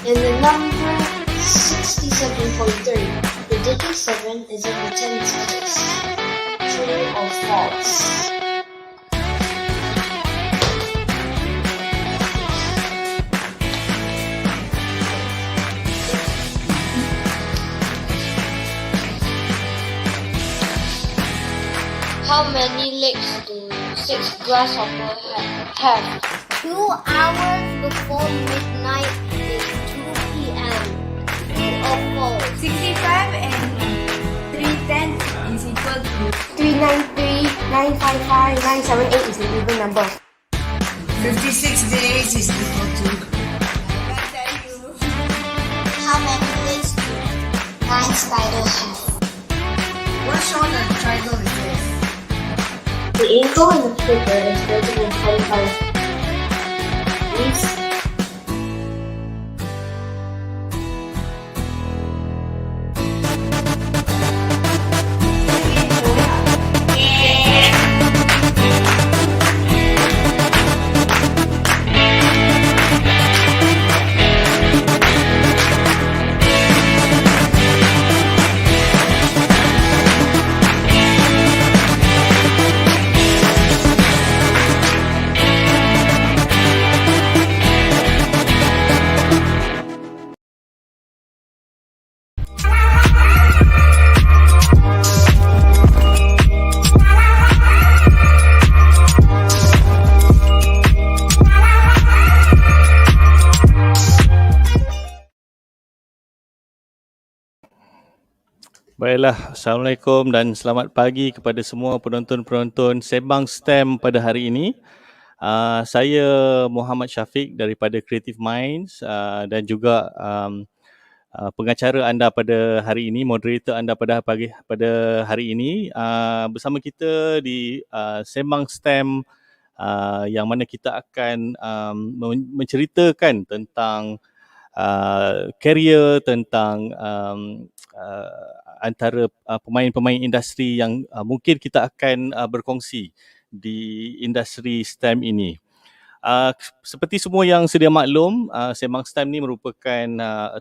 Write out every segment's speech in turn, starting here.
In the number 67.3, the digit 7 is in the tens place. True or false? How many legs do 6 grasshoppers have? 2 hours before midnight is 2 p.m. True or false? 65 and 310 is equal to 393, 955, 978 is an even number. 56 days is equal to. How many legs do 9 spiders have? What sort of triangle is this? The angle in the figure is greater than 25 degrees. Baiklah, Assalamualaikum dan selamat pagi kepada semua penonton-penonton Sembang STEM pada hari ini. Saya Muhammad Shafiq daripada Creative Minds dan juga pengacara anda pada hari ini, moderator anda pada hari ini. Bersama kita di Sembang STEM yang mana kita akan menceritakan tentang career, tentang antara pemain-pemain industri yang mungkin kita akan berkongsi di industri STEM ini. Seperti semua yang sedia maklum, Sembang STEM ni merupakan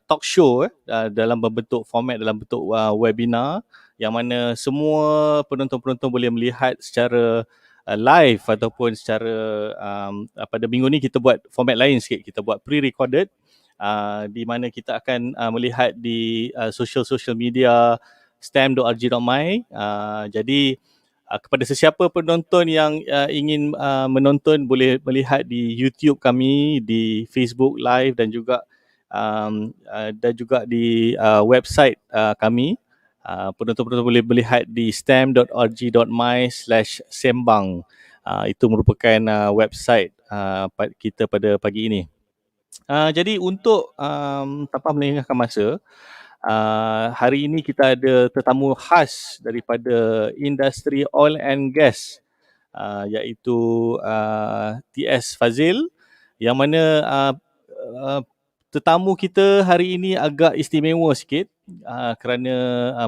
talk show dalam format dalam bentuk webinar yang mana semua penonton-penonton boleh melihat secara live ataupun secara pada minggu ni kita buat format lain sikit, kita buat pre-recorded. Di mana kita akan melihat di social media stem.rg.my. Jadi kepada sesiapa penonton yang ingin menonton boleh melihat di YouTube kami, di Facebook Live dan juga di website kami. Penonton-penonton boleh melihat di stem.rg.my/sembang. Itu merupakan website kita pada pagi ini. Jadi untuk tanpa melengahkan masa, hari ini kita ada tetamu khas daripada industri oil and gas, iaitu TS Fadzil, yang mana tetamu kita hari ini agak istimewa sikit kerana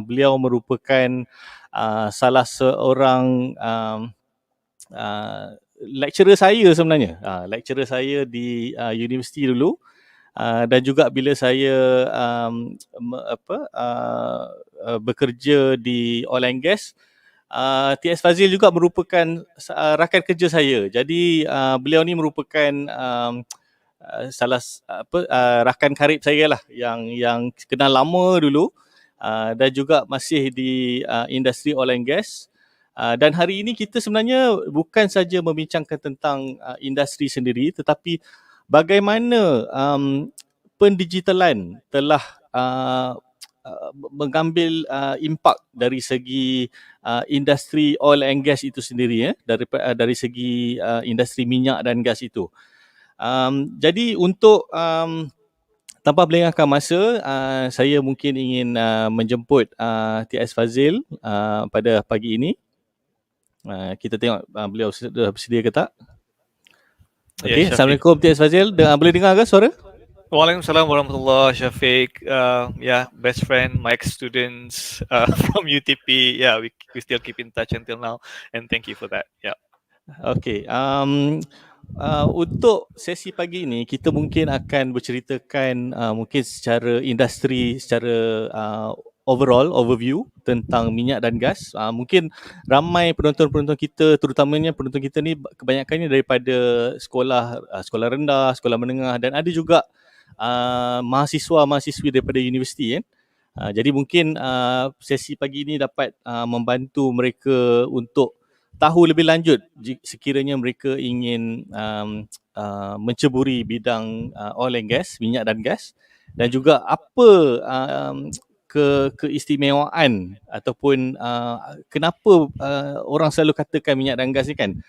beliau merupakan salah seorang lecturer saya sebenarnya, lecturer saya di universiti dulu, dan juga bila saya bekerja di oil and gas, TS Fadzil juga merupakan rakan kerja saya. Jadi beliau ni merupakan rakan karib saya lah yang kenal lama dulu, dan juga masih di industri oil and gas. Dan hari ini kita sebenarnya bukan saja membincangkan tentang industri sendiri, tetapi bagaimana pendigitalan telah mengambil impak dari segi industri oil and gas itu sendiri, dari segi industri minyak dan gas itu. Jadi untuk tanpa melengahkan masa, saya mungkin ingin menjemput TS Fadzil pada pagi ini. Kita tengok beliau sudah bersedia ke tak? Okey, Assalamualaikum TS Fadzil. Boleh dengar ke suara? Waalaikumsalam warahmatullahi Shafiq. Best friend, my ex-students from UTP. We still keep in touch until now, and thank you for that. Okay. Untuk sesi pagi ini kita mungkin akan berceritakan mungkin secara industri, secara overall overview tentang minyak dan gas. Mungkin ramai penonton-penonton kita, terutamanya penonton kita ni kebanyakannya daripada sekolah rendah, sekolah menengah, dan ada juga mahasiswa-mahasiswi daripada universiti kan. Jadi mungkin sesi pagi ini dapat membantu mereka untuk tahu lebih lanjut sekiranya mereka ingin menceburi bidang oil and gas, minyak dan gas, dan juga apa keistimewaan ataupun kenapa orang selalu katakan minyak dan gas ni kan.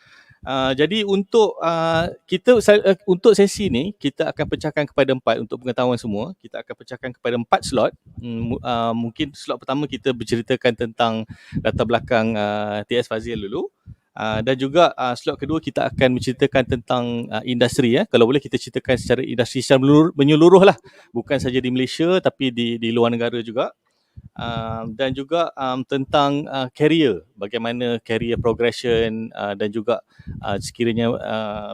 Jadi untuk untuk sesi ni kita akan pecahkan kepada 4 untuk pengetahuan semua. Kita akan pecahkan kepada 4 slot. Mungkin slot pertama kita berceritakan tentang latar belakang TS Fadzil dulu. Dan juga slot kedua kita akan menceritakan tentang industri ya. Kalau boleh kita ceritakan secara industri secara menyeluruh lah. Bukan saja di Malaysia tapi di luar negara juga. Dan juga tentang career, bagaimana career progression dan juga sekiranya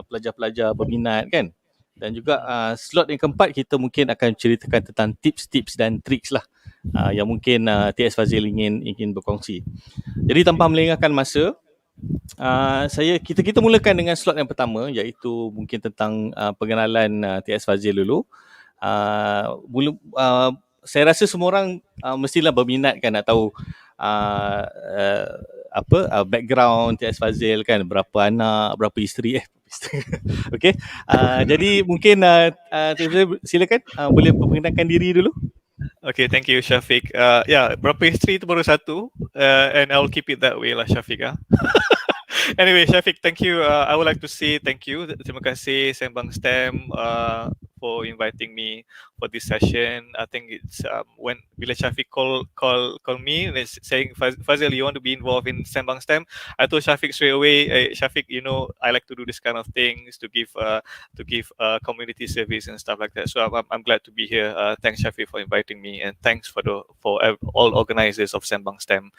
pelajar-pelajar berminat kan. Dan juga slot yang keempat kita mungkin akan ceritakan tentang tips-tips dan tricks lah yang mungkin TS Fadzil ingin berkongsi. Jadi tanpa melengahkan masa, kita mulakan dengan slot yang pertama, iaitu mungkin tentang pengenalan TS Fadzil dulu. Saya rasa semua orang mestilah berminat kan nak tahu background TS Fadzil kan, berapa anak, berapa isteri okey. Jadi mungkin silakan boleh perkenalkan diri dulu. Okay, thank you Shafiq. Berapa isteri itu baru satu, and I will keep it that way lah Shafiq. Anyway, Shafiq, thank you. I would like to say thank you. Terima kasih Sembang STEM for inviting me for this session. I think it's when bila Shafiq call me and saying Fadzil, you want to be involved in Sembang STEM? I told Shafiq straight away, hey, Shafiq, you know I like to do this kind of things to give community service and stuff like that. So I'm glad to be here. Thanks Shafiq for inviting me, and thanks for all organizers of Sembang STEM.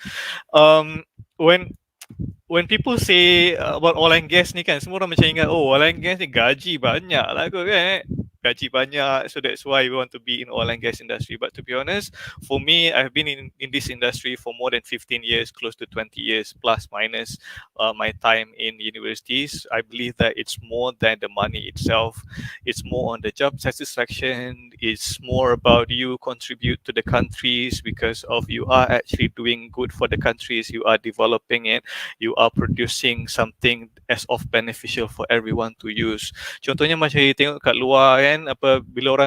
When people say about oil and gas ni kan, semua orang macam ingat, oh oil and gas ni gaji banyak lah kot kan, gaji banyak, so that's why we want to be in oil and gas industry. But to be honest, for me, I've been in this industry for more than 15 years, close to 20 years, plus minus my time in universities. I believe that it's more than the money itself. It's more on the job satisfaction. It's more about you contribute to the countries because of you are actually doing good for the countries, you are developing it, you are producing something as of beneficial for everyone to use. Contohnya macam you tengok kat luar kan, bila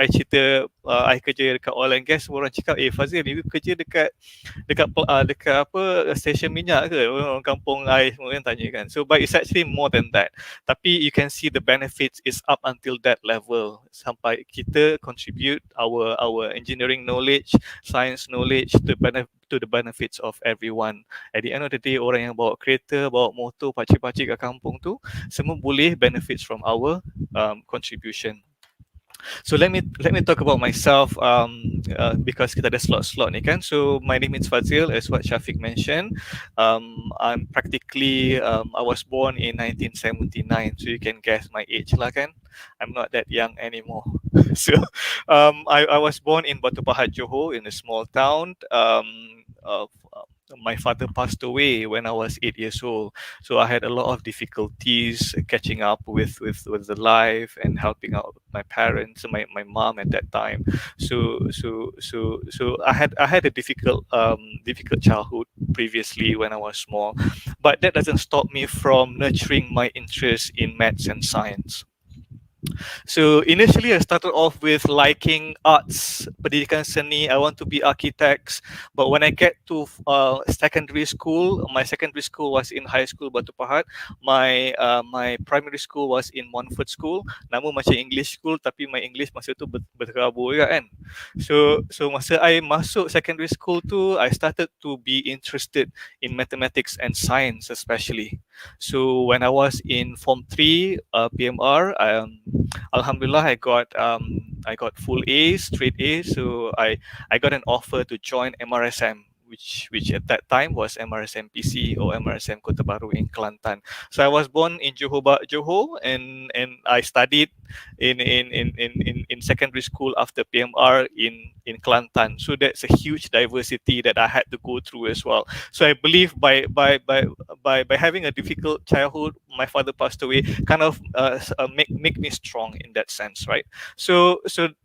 I cerita I kerja dekat oil and gas, orang cakap, Fadzil, you kerja dekat stesen minyak ke? Orang kampung I semua kan tanya kan. So but it's actually more than that. Tapi you can see the benefits is up until that level. Sampai kita contribute our engineering knowledge, science knowledge to the benefits of everyone. At the end of the day, orang yang bawa kereta, bawa motor, pakcik-pakcik kat kampung tu, semua boleh benefits from our contribution. So let me talk about myself because kita ada slot ni kan. So my name is Fadzil, as what Shafiq mentioned. I'm practically I was born in 1979, so you can guess my age lah kan. I'm not that young anymore. So I was born in Batu Pahat, Johor, in a small town. My father passed away when I was 8 years old, so I had a lot of difficulties catching up with the life and helping out my parents, my mom at that time. So I had a difficult childhood previously when I was small, but that doesn't stop me from nurturing my interest in maths and science. So initially I started off with liking arts, pendidikan seni. I want to be architects, but when I get to secondary school, my secondary school was in high school Batu Pahat. My primary school was in Montfort School. Nama macam English school, tapi my English masa tu berterabur juga kan. So masa I masuk secondary school tu, I started to be interested in mathematics and science especially. So when I was in Form 3 PMR, Alhamdulillah, I got full A's, straight A's. So I got an offer to join MRSM, which at that time was MRSMPC or MRSM Kota Baru in Kelantan. So I was born in Johor, and I studied in secondary school after PMR in Kelantan. So that's a huge diversity that I had to go through as well. So I believe by having a difficult childhood, my father passed away, kind of make me strong in that sense, right? So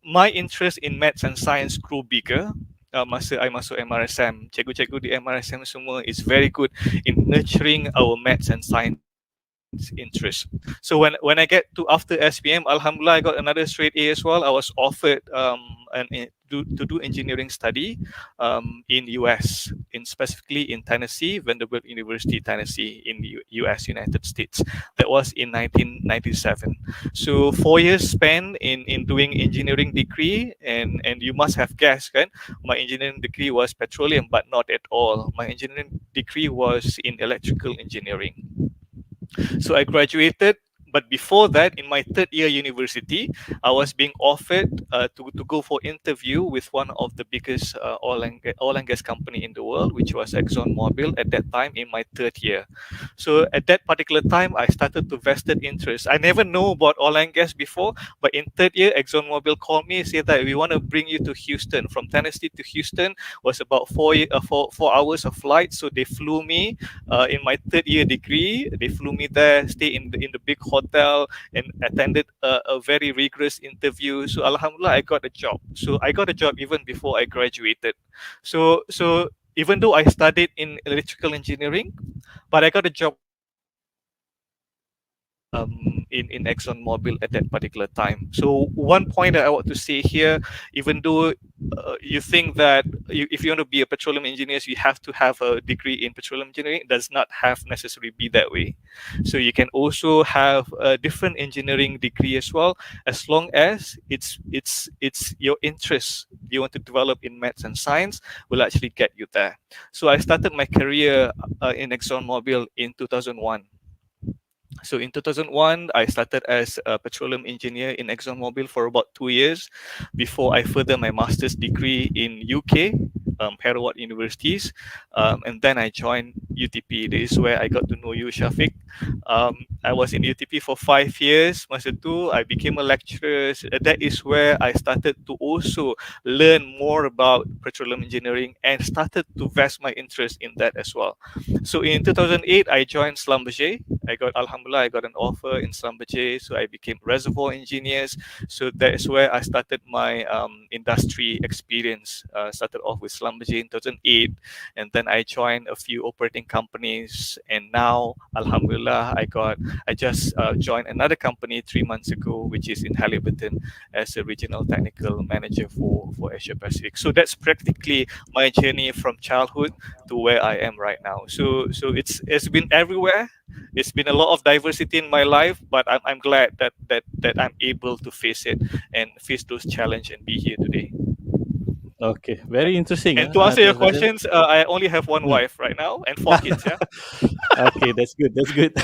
my interest in maths and science grew bigger. Masa I masuk MRSM, cikgu-cikgu di MRSM semua is very good in nurturing our maths and science interest. So when I get to after SPM, Alhamdulillah, I got another straight A as well. I was offered to do engineering study in US, in specifically in Tennessee, Vanderbilt University, Tennessee, in the US, United States. That was in 1997. So 4 years spent in doing engineering degree, and you must have guessed, right? My engineering degree was petroleum, but not at all. My engineering degree was in electrical engineering. So I graduated, but before that, in my third year university, I was being offered to go for interview with one of the biggest oil and gas company in the world, which was ExxonMobil at that time in my third year. So at that particular time, I started to vested interest. I never know about oil and gas before, but in third year, ExxonMobil called me and said that we want to bring you to Houston. From Tennessee to Houston was about 4 hours of flight. So they flew me in my third year degree. They flew me there, stay in the big hotel, and attended a very rigorous interview. So Alhamdulillah, I got a job. So I got a job even before I graduated. So even though I studied in electrical engineering, but I got a job in ExxonMobil at that particular time. So one point that I want to say here, even though you think that if you want to be a petroleum engineer, you have to have a degree in petroleum engineering, it does not have necessarily be that way. So you can also have a different engineering degree as well, as long as it's your interest you want to develop in maths and science will actually get you there. So I started my career in ExxonMobil in 2001. So in 2001, I started as a petroleum engineer in ExxonMobil for about 2 years before I further my master's degree in UK, Harvard Universities, and then I joined UTP. This is where I got to know you, Shafiq. I was in UTP for 5 years. Masa tu, I became a lecturer. That is where I started to also learn more about petroleum engineering and started to vest my interest in that as well. So in 2008, I joined Schlumberger. Alhamdulillah, I got an offer in Schlumberger, so I became reservoir engineers. So that is where I started my industry experience. Started off with Schlumberger in 2008, and then I joined a few operating companies, and now, Alhamdulillah, I just joined another company 3 months ago, which is in Halliburton as a regional technical manager for Asia Pacific. So that's practically my journey from childhood to where I am right now. So it's been everywhere. It's been a lot of diversity in my life, but I'm glad that I'm able to face it and face those challenges and be here today. Okay, very interesting. And to answer your Fadzil. questions, I only have one wife right now and 4 kids. Yeah. Okay, that's good. That's good.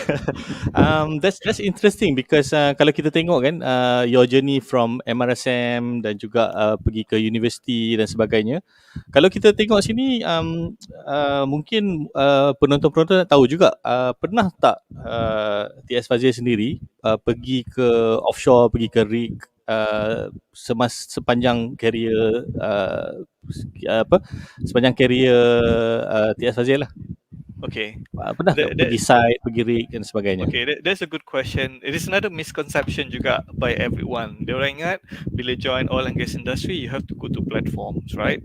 That's interesting because kalau kita tengok kan your journey from MRSM dan juga pergi ke universiti dan sebagainya. Kalau kita tengok sini mungkin penonton-penonton nak tahu juga pernah tak TS Fadzil sendiri pergi ke offshore, pergi ke rig sepanjang career sepanjang career TS Fadzil lah. Okay. Pernah tak pergi site, pergi rig dan sebagainya? Okay, that's a good question. It is another misconception juga by everyone. Diorang ingat bila join oil and gas industry, you have to go to platforms, right?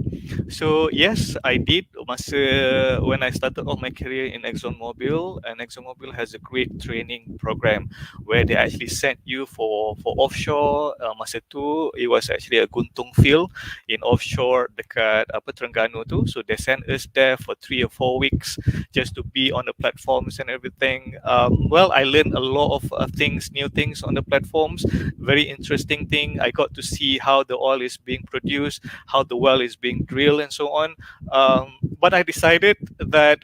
So yes, I did. When I started off my career in ExxonMobil, and ExxonMobil has a great training program where they actually sent you for offshore. Masa tu, it was actually a guntung field in offshore dekat Terengganu tu. So they sent us there for 3 or 4 weeks just to be on the platforms and everything. Well, I learned a lot of new things on the platforms. Very interesting thing. I got to see how the oil is being produced, how the well is being drilled, and so on. But I decided that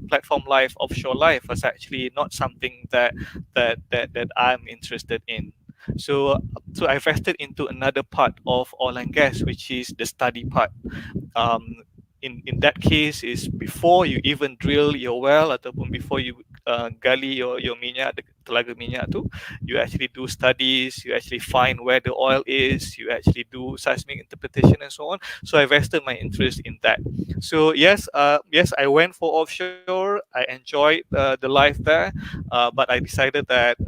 platform life, offshore life, was actually not something that I'm interested in. So I vested into another part of oil and gas, which is the study part. in that case is before you even drill your well ataupun before you gali your minyak, telaga minyak tu, you actually do studies, you actually find where the oil is, you actually do seismic interpretation and so on. So I vested my interest in that. So yes, I went for offshore. I enjoyed the life there, but I decided that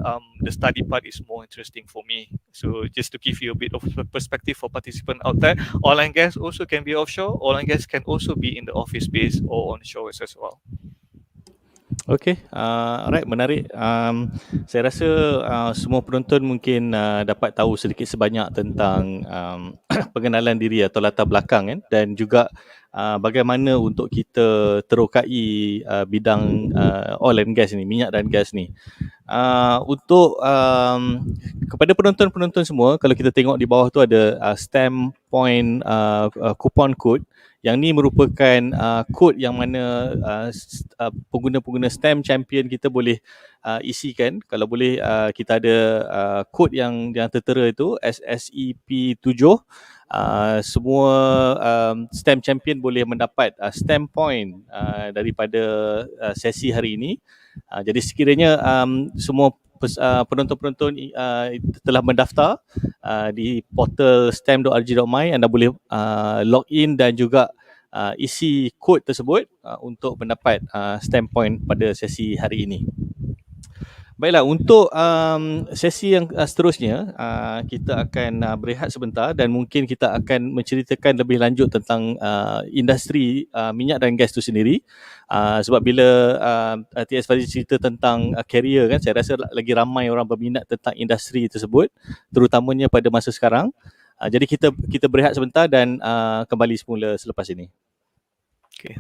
the study part is more interesting for me. So just to give you a bit of perspective for participants out there, oil and gas also can be offshore. Oil and gas can also be in the office space or on shore as well. Okay, alright, menarik. Saya rasa semua penonton mungkin dapat tahu sedikit sebanyak tentang pengenalan diri atau latar belakang kan, dan juga bagaimana untuk kita terokai bidang oil and gas ni, minyak dan gas ni. Untuk kepada penonton-penonton semua, kalau kita tengok di bawah tu ada STEM point coupon code. Yang ni merupakan kod yang mana pengguna-pengguna STEM champion kita boleh isikan. Kalau boleh kita ada kod yang tertera itu SSEP7. Semua STEM champion boleh mendapat STEM point daripada sesi hari ini. Jadi sekiranya semua penonton-penonton telah mendaftar di portal stem.rg.my, anda boleh log in dan juga isi kod tersebut untuk mendapat STEM point pada sesi hari ini. Baiklah, untuk sesi yang seterusnya, kita akan berehat sebentar dan mungkin kita akan menceritakan lebih lanjut tentang industri minyak dan gas itu sendiri. Sebab bila TS Fadzil cerita tentang career kan, saya rasa lagi ramai orang berminat tentang industri tersebut, terutamanya pada masa sekarang. Jadi kita berehat sebentar dan kembali semula selepas ini. Okay.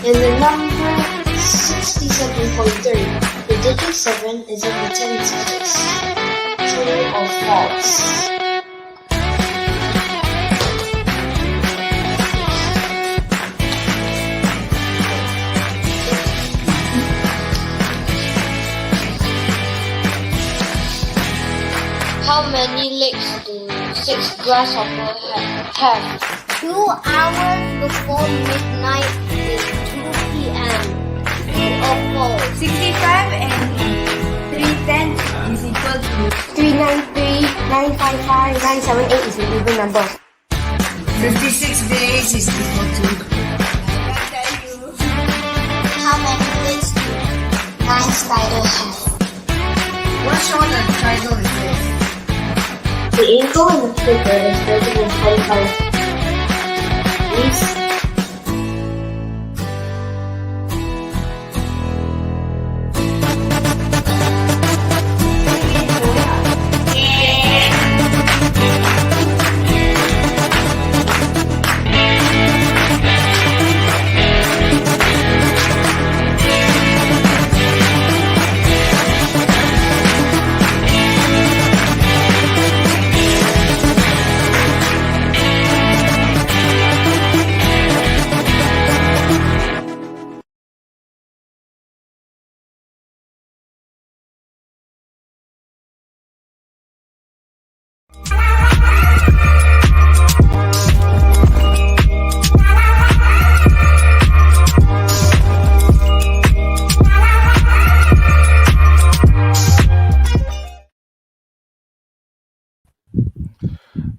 In the number 67.3, the digit 7 is in the tens place. True or false? How many legs do 6 grasshoppers have? 2 hours before midnight is 2 p.m. True or false? 65 and 310 is equal to 393, 955, 978 is an even number. 56 days is equal to. How many legs do 9 spiders have? What sort of triangle is this? The angle in the figure is greater than 25 degrees.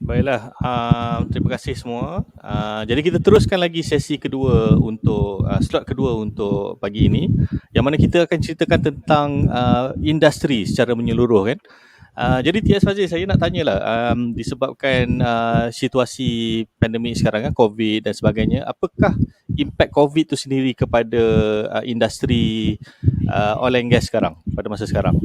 Baiklah, terima kasih semua. Jadi kita teruskan lagi sesi kedua untuk slot kedua untuk pagi ini, yang mana kita akan ceritakan tentang industri secara menyeluruh kan. Jadi T.S. Fadzil, saya nak tanyalah, disebabkan situasi pandemik sekarang kan, COVID dan sebagainya, apakah impact COVID tu sendiri kepada industri oil and gas sekarang, pada masa sekarang?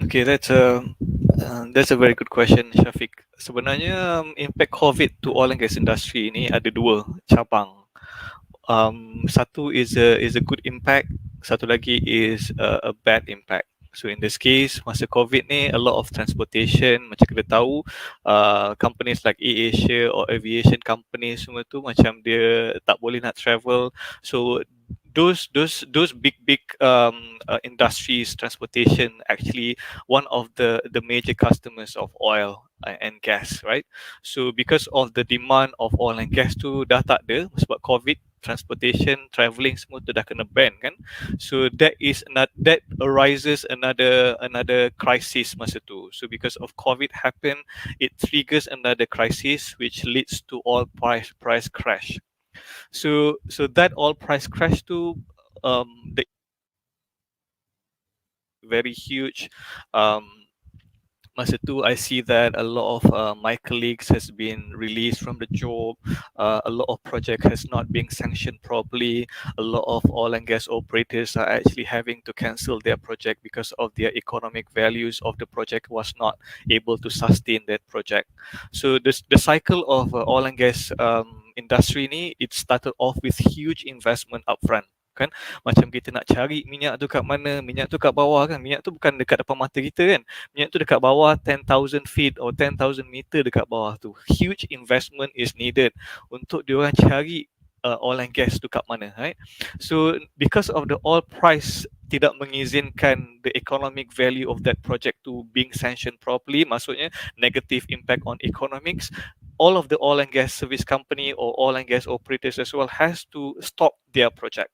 Okay, that's a very good question, Shafiq. Sebenarnya impact COVID to oil and gas industry ini ada dua cabang. Satu is a good impact, satu lagi is a bad impact. So in this case, masa COVID ni, a lot of transportation, macam kita tahu, companies like AirAsia or aviation companies semua tu macam dia tak boleh nak travel. So those big industries, transportation, actually one of the major customers of oil and gas, right? So because of the demand of oil and gas tu dah tak ada sebab COVID, transportation, travelling semua tu dah kena ban kan. So that arises another crisis masa tu. So because of COVID happen, it triggers another crisis which leads to oil price crash. So that oil price crash to the very huge. Masa tu, I see that a lot of my colleagues has been released from the job. A lot of project has not been sanctioned properly. A lot of oil and gas operators are actually having to cancel their project because of their economic values of the project was not able to sustain that project. So the cycle of oil and gas industry ni, it started off with huge investment upfront. Kan, macam kita nak cari minyak tu kat mana, minyak tu kat bawah kan, minyak tu bukan dekat depan mata kita kan, minyak tu dekat bawah 10,000 feet or 10,000 meter dekat bawah tu. Huge investment is needed untuk diorang cari oil and gas tu kat mana, right? So because of the oil price tidak mengizinkan the economic value of that project to being sanctioned properly, maksudnya negative impact on economics, all of the oil and gas service company or oil and gas operators as well has to stop their project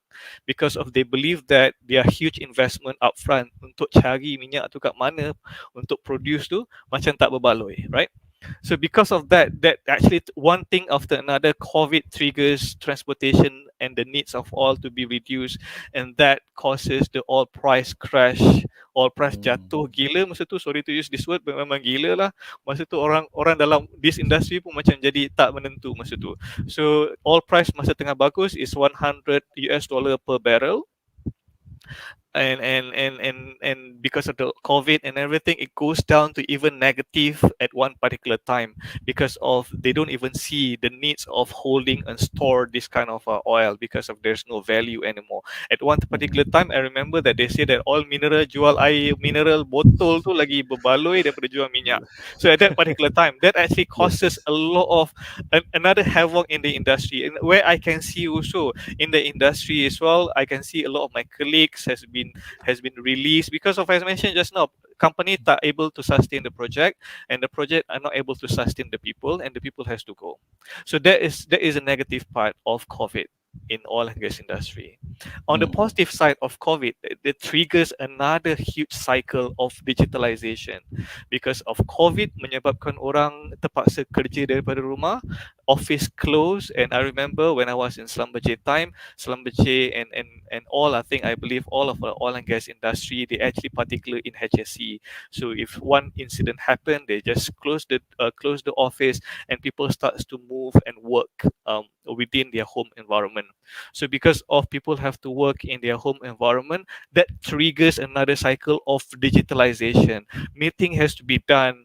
because of they believe that their huge investment upfront untuk cari minyak tu kat mana untuk produce tu macam tak berbaloi, right? So because of that actually one thing after another, COVID triggers transportation and the needs of oil to be reduced, and that causes the oil price crash. Oil price jatuh gila masa tu, sorry to use this word, memang gila lah. Masa tu orang dalam this industry pun macam jadi tak menentu masa tu. So oil price masa tengah bagus is $100 per barrel. And because of the COVID and everything, it goes down to even negative at one particular time because of they don't even see the needs of holding and store this kind of oil because of there's no value anymore. At one particular time, I remember that they say that oil mineral jual air mineral botol tu lagi berbaloi daripada jual minyak. So at that particular time, that actually causes a lot of another havoc in the industry. And where I can see also in the industry as well, I can see a lot of my colleagues has been released because of, as I mentioned just now, company not able to sustain the project, and the project are not able to sustain the people, and the people has to go. So that is a negative part of COVID in oil and gas industry. On the positive side of COVID, it triggers another huge cycle of digitalization. Because of COVID menyebabkan orang terpaksa kerja daripada rumah, office closed, and I remember when I was in Schlumberger time, Schlumberger and all, I believe all of the oil and gas industry, they actually particular in HSE. So if one incident happened, they just close the office, and people starts to move and work within their home environment. So because of people have to work in their home environment, that triggers another cycle of digitalization. Meeting has to be done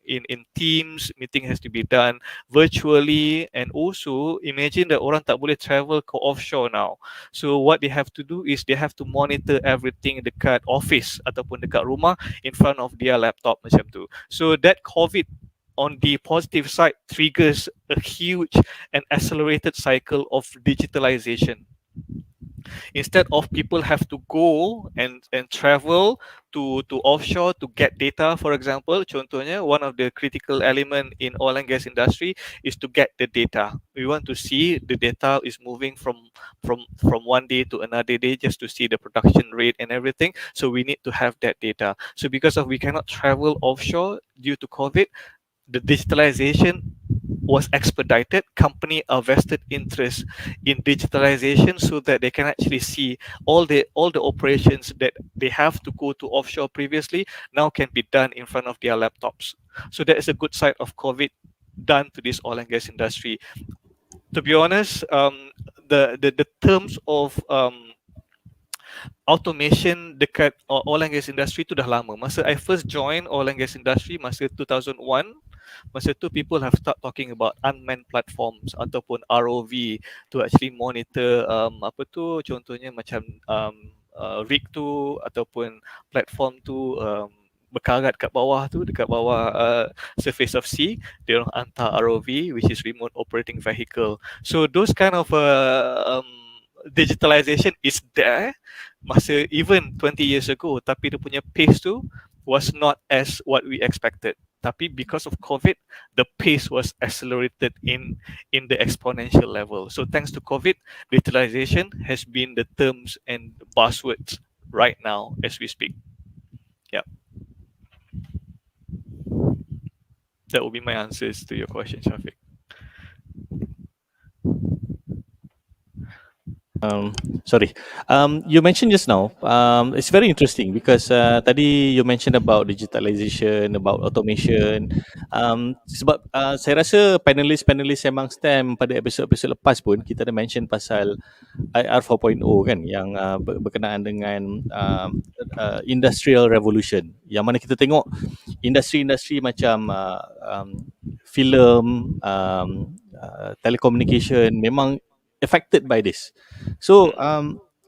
in Teams, meeting has to be done virtually, and also imagine that orang tak boleh travel ke offshore now. So what they have to do is they have to monitor everything dekat office ataupun dekat rumah in front of their laptop macam tu. So that COVID on the positive side triggers a huge and accelerated cycle of digitalization. Instead of people have to go and travel to offshore to get data, for example, contohnya one of the critical element in oil and gas industry is to get the data. We want to see the data is moving from one day to another day just to see the production rate and everything. So we need to have that data. So because of we cannot travel offshore due to COVID, the digitalization was expedited. Company are vested interest in digitalization so that they can actually see all the operations that they have to go to offshore previously now can be done in front of their laptops. So that is a good side of COVID done to this oil and gas industry. To be honest, the terms of automation dekat oil and gas industry tu dah lama. Masa I first join oil and gas industry masa 2001, masa tu people have start talking about unmanned platforms ataupun ROV to actually monitor apa tu, contohnya macam rig tu ataupun platform tu berkarat kat bawah tu, dekat bawah surface of sea, dia orang hantar ROV, which is remote operating vehicle. So those kind of digitalization is there masa even 20 years ago, tapi dia punya pace tu was not as what we expected. Tapi because of COVID, the pace was accelerated in the exponential level. So thanks to COVID, digitalization has been the terms and buzzwords right now as we speak. Yeah. That will be my answers to your question, Shafiq. Sorry. You mentioned just now, it's very interesting because tadi you mentioned about digitalization, about automation. Sebab saya rasa panelis-panelis Sembang STEM pada episod-episod lepas pun kita ada mention pasal IR 4.0 kan, yang berkenaan dengan industrial revolution, yang mana kita tengok industri-industri macam filem, telecommunication memang affected by this. So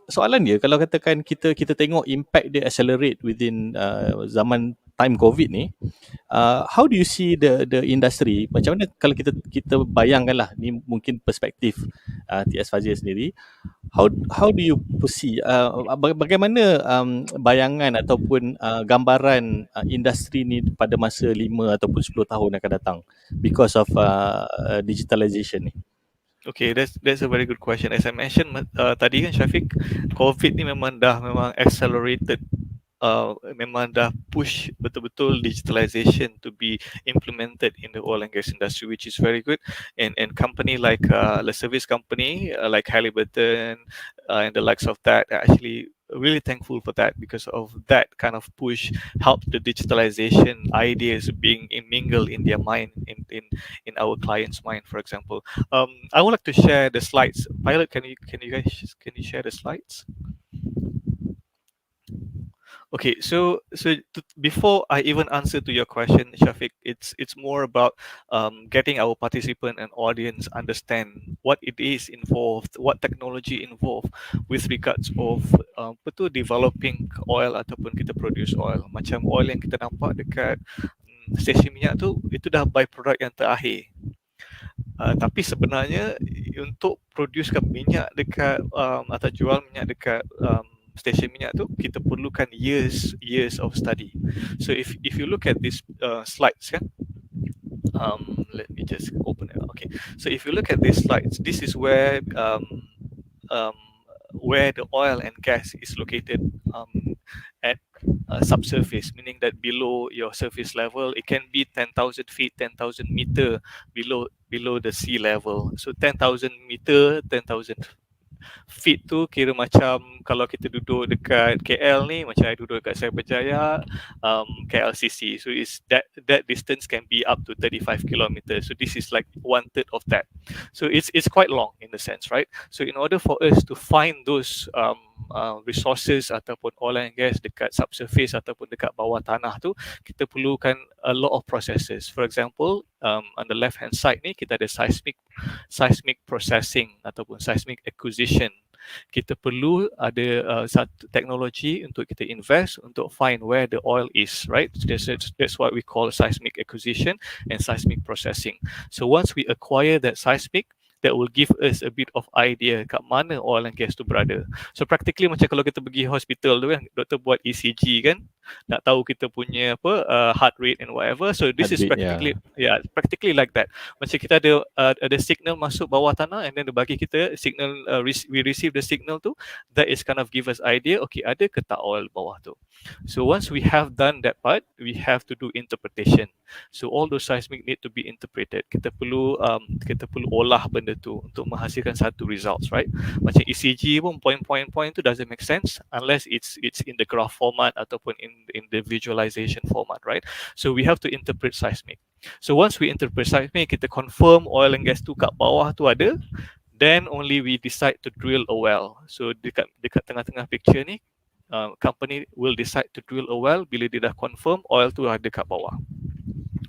soalan dia, kalau katakan kita tengok impact dia accelerate within zaman time COVID ni, how do you see the industry? Macam mana kalau kita bayangkanlah, ni mungkin perspektif TS Fadzil sendiri, how do you foresee, bagaimana bayangan ataupun gambaran industri ni pada masa 5 ataupun 10 tahun akan datang because of digitalization ni? Okay, that's a very good question. As I mentioned tadi kan, Shafiq, COVID ni memang accelerated, memang dah push betul-betul digitalization to be implemented in the oil and gas industry, which is very good. And company like the service company like Halliburton and the likes of that are actually really thankful for that, because of that kind of push helped the digitalization ideas being mingled in their mind, in our clients' mind, for example. I would like to share the slides. Pilot, can you share the slides? Okay, so before I even answer to your question, Shafiq, it's more about getting our participant and audience understand what it is involved, what technology involved with regards of developing oil ataupun kita produce oil. Macam oil yang kita nampak dekat stesen minyak tu, itu dah byproduct yang terakhir. Tapi sebenarnya untuk producekan minyak dekat atau jual minyak dekat stesen minyak tu, kita perlukan years of study. So if you look at these slides kan, let me just open it. Okay, so if you look at these slides, this is where the oil and gas is located at subsurface, meaning that below your surface level. It can be 10,000 feet, 10,000 meter below the sea level. So 10,000 meter, 10,000 feet tu kira macam kalau kita duduk dekat KL ni, macam saya duduk dekat Cyberjaya, KLCC. So is that distance can be up to 35 kilometers. So this is like 1/3 of that. So it's quite long in the sense, right? So in order for us to find those resources ataupun oil and gas dekat subsurface ataupun dekat bawah tanah tu, kita perlukan a lot of processes. For example, on the left hand side ni kita ada seismic processing ataupun seismic acquisition. Kita perlu ada satu teknologi untuk kita invest untuk find where the oil is, right? That's what we call seismic acquisition and seismic processing. So once we acquire that seismic, that will give us a bit of idea kat mana oil and gas tu berada. So practically macam kalau kita pergi hospital tu kan, doktor buat ECG kan, nak tahu kita punya apa heart rate and whatever. So this is Heartbeat, practically practically like that. Macam kita ada signal masuk bawah tanah and then dia bagi kita signal, we receive the signal tu, that is kind of give us idea, okay, ada ke tak oil bawah tu. So once we have done that part, we have to do interpretation. So all those seismic need to be interpreted. Kita perlu olah benda tu untuk menghasilkan satu results, right? Macam ECG pun point tu doesn't make sense unless it's in the graph format ataupun in the visualization format, right? So we have to interpret seismic. So once we interpret seismic, kita confirm oil and gas tu kat bawah tu ada, then only we decide to drill a well. So dekat tengah-tengah picture ni, company will decide to drill a well bila dia dah confirm oil tu ada kat bawah.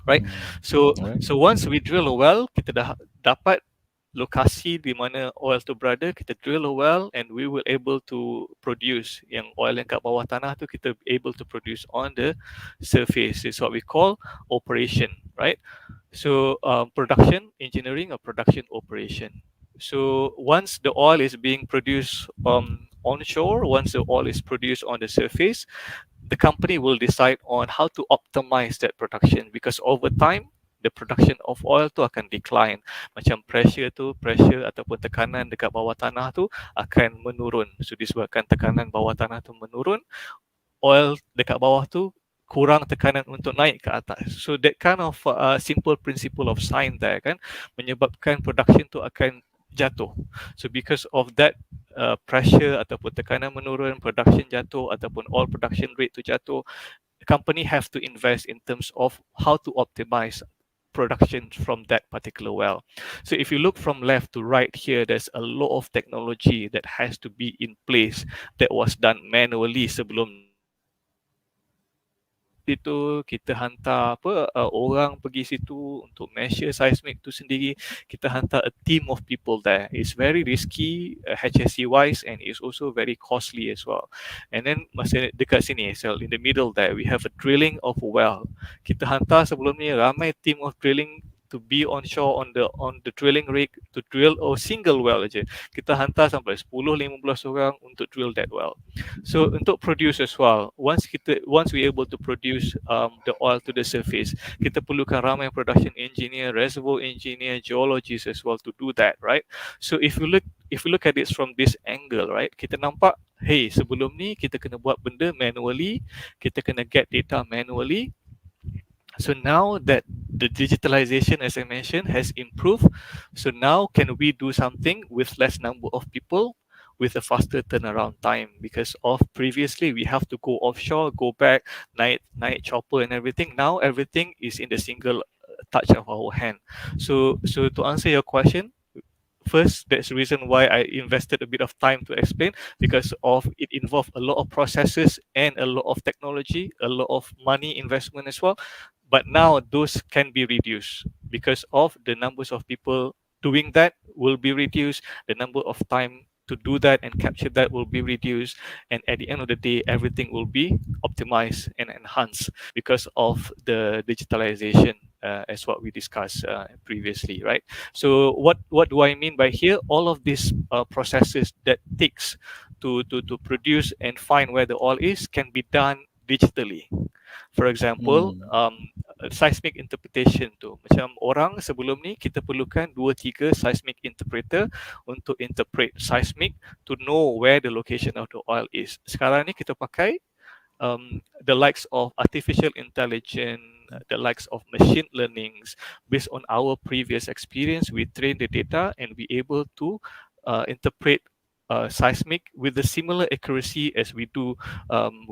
Right? So once we drill a well, kita dah dapat lokasi di mana oil tu berada, kita drill a well and we will able to produce yang oil yang kat bawah tanah tu kita able to produce on the surface. It's what we call operation, right? So production engineering or production operation. So once the oil is being produced onshore, once the oil is produced on the surface, the company will decide on how to optimize that production, because over time the production of oil tu akan decline. Macam pressure ataupun tekanan dekat bawah tanah tu akan menurun. So disebabkan tekanan bawah tanah tu menurun, oil dekat bawah tu kurang tekanan untuk naik ke atas. So that kind of simple principle of science there kan menyebabkan production tu akan jatuh. So because of that pressure ataupun tekanan menurun, production jatuh ataupun oil production rate tu jatuh, the company have to invest in terms of how to optimize production from that particular well. So if you look from left to right here, there's a lot of technology that has to be in place that was done manually sebelum itu. Kita hantar orang pergi situ untuk measure seismic tu sendiri. Kita hantar a team of people there. It's very risky HSE wise and it's also very costly as well. And then masa dekat sini, so in the middle there, we have a drilling of a well. Kita hantar sebelum ni ramai team of drilling to be onshore on the drilling rig to drill a single well aja. Kita hantar sampai 10-15 orang untuk drill that well. So untuk produce as well, once we able to produce the oil to the surface, kita perlukan ramai production engineer, reservoir engineer, geologists as well to do that, right? So if you look at it from this angle, right, kita nampak, hey, sebelum ni kita kena buat benda manually, kita kena get data manually. So now that the digitalization, as I mentioned, has improved, so now can we do something with less number of people with a faster turnaround time? Because of previously we have to go offshore, go back, night chopper and everything. Now everything is in the single touch of our hand. So to answer your question, first, that's the reason why I invested a bit of time to explain, because of it involved a lot of processes and a lot of technology, a lot of money investment as well. But now those can be reduced because of the numbers of people doing that will be reduced. The number of time to do that and capture that will be reduced. And at the end of the day, everything will be optimized and enhanced because of the digitalization, as what we discussed previously, right? So what do I mean by here? All of these processes that takes to produce and find where the oil is can be done digitally. For example, seismic interpretation tu, macam orang sebelum ni kita perlukan 2-3 seismic interpreter untuk interpret seismic to know where the location of the oil is. Sekarang ni kita pakai the likes of artificial intelligence, the likes of machine learnings. Based on our previous experience, we train the data and be able to interpret seismic with the similar accuracy as we do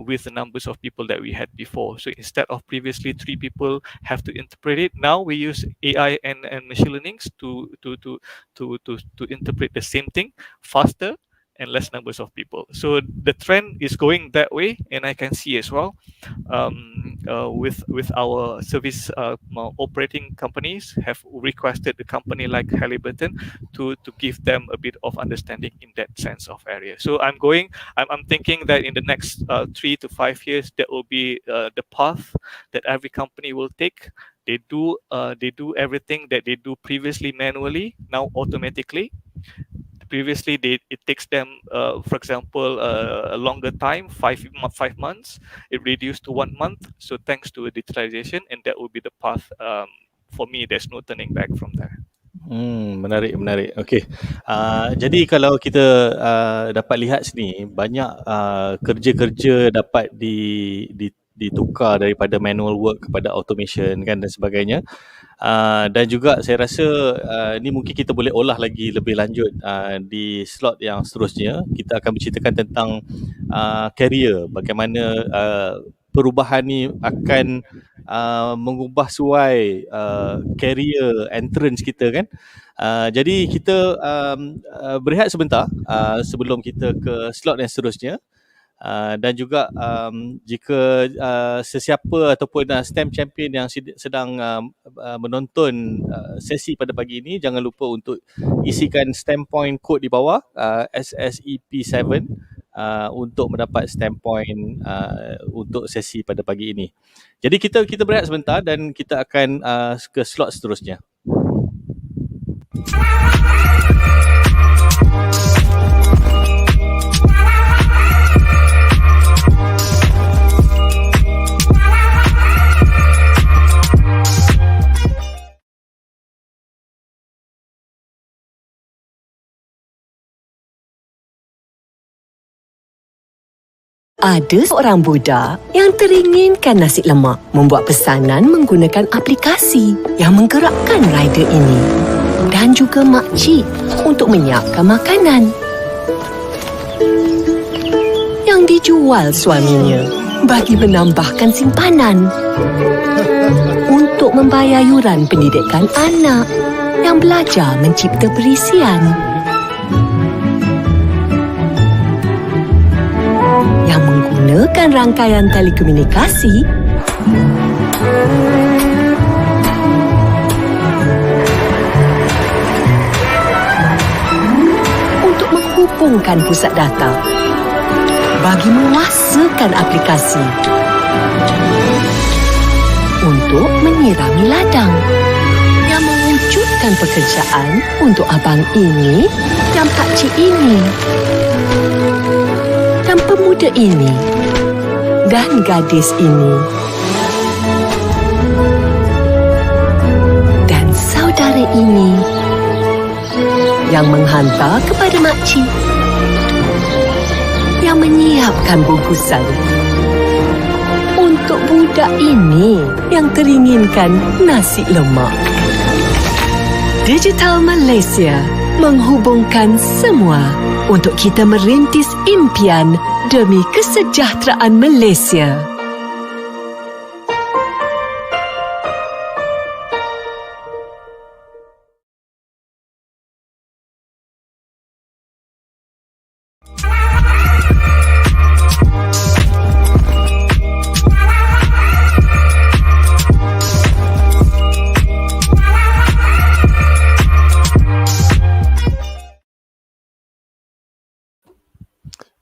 with the numbers of people that we had before. So instead of previously 3 people have to interpret it, now we use AI and machine learnings to interpret the same thing faster and less numbers of people. So the trend is going that way, and I can see as well with our service operating companies have requested the company like Halliburton to give them a bit of understanding in that sense of area. So I'm thinking that in the next 3 to 5 years that will be the path that every company will take They do everything that they do previously manually, now automatically. Previously, it takes them, for example, a longer time, 5 months. It reduced to 1 month. So thanks to digitalization, and that will be the path. For me, there's no turning back from there. Menarik. Okey. Jadi kalau kita dapat lihat sini, banyak kerja-kerja dapat ditukar daripada manual work kepada automation kan dan sebagainya. Dan juga saya rasa ni mungkin kita boleh olah lagi lebih lanjut di slot yang seterusnya. Kita akan berceritakan tentang career, bagaimana perubahan ni akan mengubah suai career entrance kita kan. Jadi kita berehat sebentar sebelum kita ke slot yang seterusnya. Dan juga jika sesiapa ataupun STEM champion yang sedang menonton sesi pada pagi ini, jangan lupa untuk isikan STEM point code di bawah SSEP7 untuk mendapat STEM point untuk sesi pada pagi ini. Jadi kita berehat sebentar dan kita akan ke slot seterusnya. Ada seorang budak yang teringinkan nasi lemak membuat pesanan menggunakan aplikasi yang menggerakkan rider ini dan juga makcik untuk menyiapkan makanan yang dijual suaminya bagi menambahkan simpanan untuk membayar yuran pendidikan anak yang belajar mencipta perisian. Yang menggunakan rangkaian telekomunikasi untuk menghubungkan pusat data bagi menguasakan aplikasi untuk menyirami ladang yang mewujudkan pekerjaan untuk abang ini dan pakcik ini dan pemuda ini dan gadis ini dan saudara ini yang menghantar kepada makcik yang menyiapkan bungkusan untuk budak ini yang teringinkan nasi lemak. Digital Malaysia menghubungkan semua untuk kita merintis impian demi kesejahteraan Malaysia.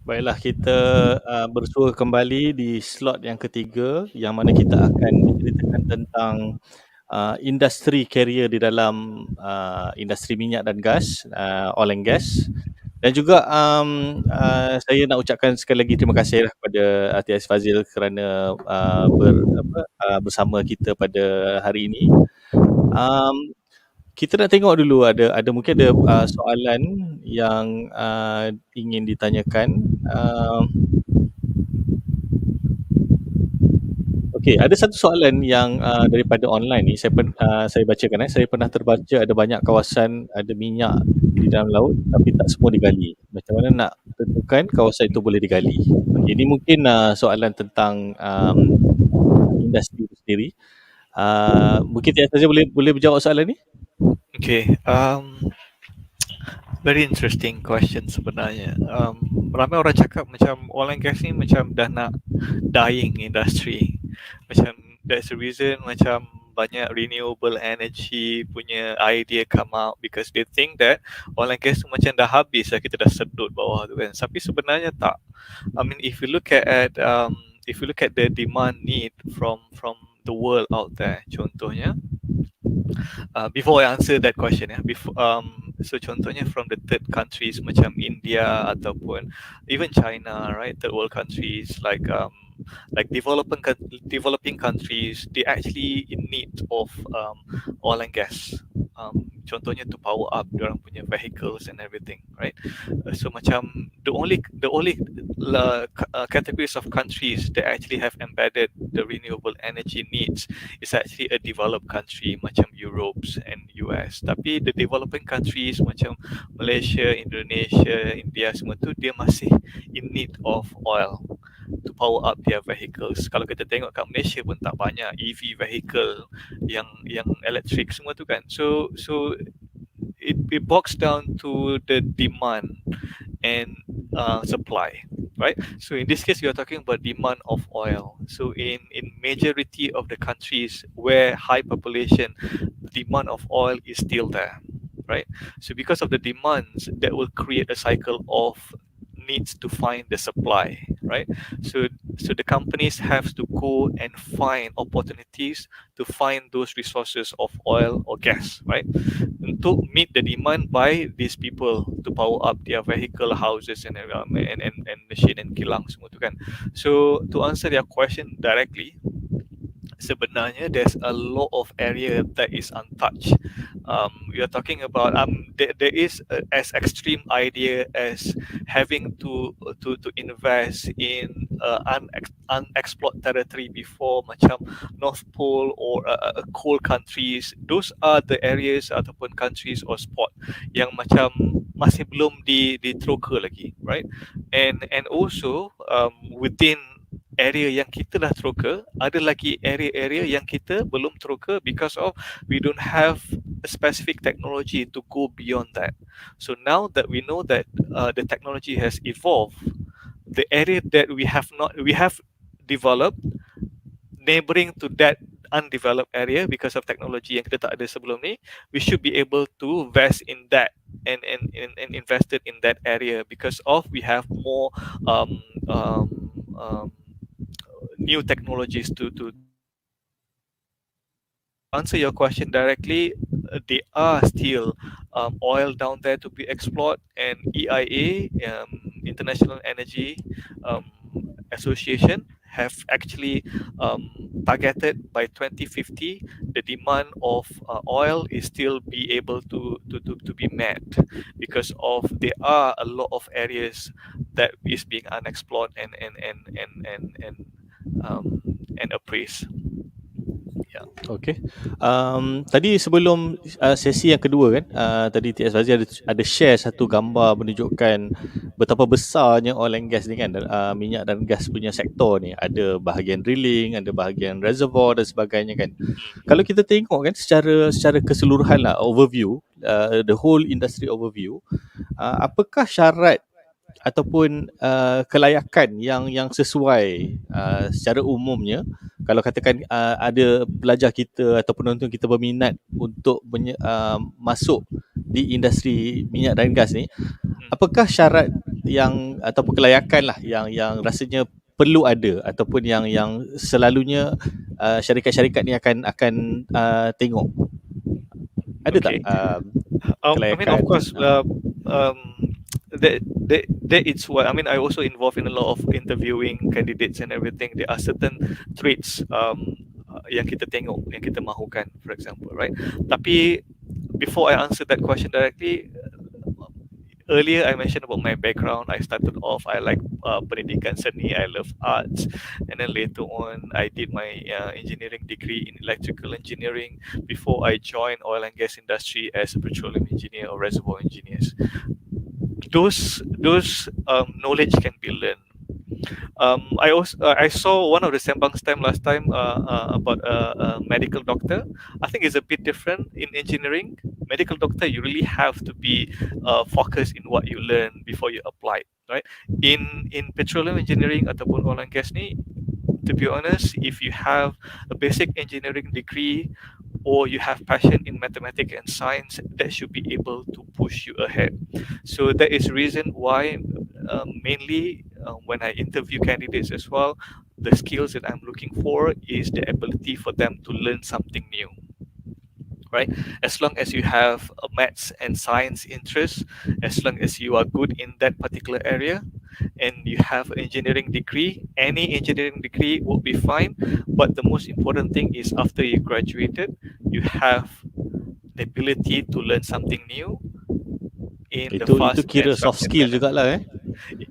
Baiklah, kita bersua kembali di slot yang ketiga yang mana kita akan menceritakan tentang industri karier di dalam industri minyak dan gas, oil and gas. Dan juga saya nak ucapkan sekali lagi terima kasih kepada T.S. Fadzil kerana bersama kita pada hari ini. Kita nak tengok dulu ada mungkin ada soalan yang ingin ditanyakan. Okey, ada satu soalan yang daripada online ni saya bacakan. Saya pernah terbaca ada banyak kawasan ada minyak di dalam laut tapi tak semua digali. Macam mana nak tentukan kawasan itu boleh digali? Okay, ini mungkin soalan tentang industri itu sendiri. Mungkin Tiada saja boleh menjawab soalan ni? Okay, very interesting question sebenarnya. Ramai orang cakap macam oil and gas ni macam dah nak dying industry. Macam that's the reason macam banyak renewable energy punya idea come out because they think that oil and gas tu macam dah habis lah, kita dah sedut bawah tu kan. Tapi sebenarnya tak. I mean if you look at the demand need from the world out there. Contohnya, before I answer that question, so contohnya from the third countries macam India ataupun even China, right? Third world countries like developing countries, they actually in need of oil and gas. Contohnya to power up diorang punya vehicles and everything, right? So macam the only categories of countries that actually have embedded the renewable energy needs is actually a developed country macam Europe and US. Tapi the developing countries macam Malaysia, Indonesia, India semua tu dia masih in need of oil to power up their vehicles. Kalau kita tengok kat Malaysia pun tak banyak EV vehicle yang electric semua tu kan. So it boils down to the demand and supply, right? So in this case, you are talking about demand of oil. So in majority of the countries where high population, demand of oil is still there, right? So because of the demands, that will create a cycle of needs to find the supply, right? So the companies have to go and find opportunities to find those resources of oil or gas, right? To meet the demand by these people to power up their vehicle, houses and machine and kilang semua tu kan. So to answer their question directly, sebenarnya there's a lot of area that is untouched. We are talking about there is as extreme idea as having to invest in unexplored territory before macam North Pole or coal countries. Those are the areas ataupun countries or spot yang macam masih belum diteroka lagi, right? And also within area yang kita dah teroka, ada lagi area-area yang kita belum teroka because of we don't have a specific technology to go beyond that. So now that we know that the technology has evolved, the area that we have developed neighboring to that undeveloped area because of technology yang kita tak ada sebelum ni, we should be able to invest in that and invested in that area because of we have more new technologies to answer your question directly. There are still oil down there to be explored, and EIA, International Energy Association, have actually targeted by 2050 the demand of oil is still be able to be met because of there are a lot of areas that is being unexplored and appraised. Yeah. Okay. Tadi sebelum sesi yang kedua kan, tadi TS Fadzil ada share satu gambar menunjukkan betapa besarnya oil and gas ni kan, minyak dan gas punya sektor ni. Ada bahagian drilling, ada bahagian reservoir dan sebagainya kan. Kalau kita tengok kan secara keseluruhan lah, overview, the whole industry overview, apakah syarat ataupun kelayakan yang sesuai secara umumnya kalau katakan ada pelajar kita atau penonton kita berminat untuk masuk di industri minyak dan gas ni, apakah syarat yang ataupun kelayakan lah yang rasanya perlu ada ataupun yang selalunya syarikat-syarikat ni akan tengok? Ada tak kelayakan? I mean, of course, that it's what I mean. I also involved in a lot of interviewing candidates and everything. There are certain traits yang kita tengok, yang kita mahukan, for example, right? Tapi before I answer that question directly, earlier I mentioned about my background. I started off, I like pendidikan seni, I love arts, and then later on I did my engineering degree in electrical engineering before I joined oil and gas industry as a petroleum engineer or reservoir engineers. Those knowledge can be learned. I saw one of the Sembang STEM last time about a medical doctor. I think it's a bit different in engineering. Medical doctor, you really have to be focused in what you learn before you apply it, right? In petroleum engineering ataupun oil and gas ni, to be honest, if you have a basic engineering degree or you have passion in mathematics and science, that should be able to push you ahead. So that is reason why mainly when I interview candidates as well, the skills that I'm looking for is the ability for them to learn something new, right? As long as you have a maths and science interest, as long as you are good in that particular area, and you have an engineering degree, any engineering degree will be fine. But the most important thing is after you graduated, you have the ability to learn something new in the Itu fast and kira soft structured skill manner. jugalah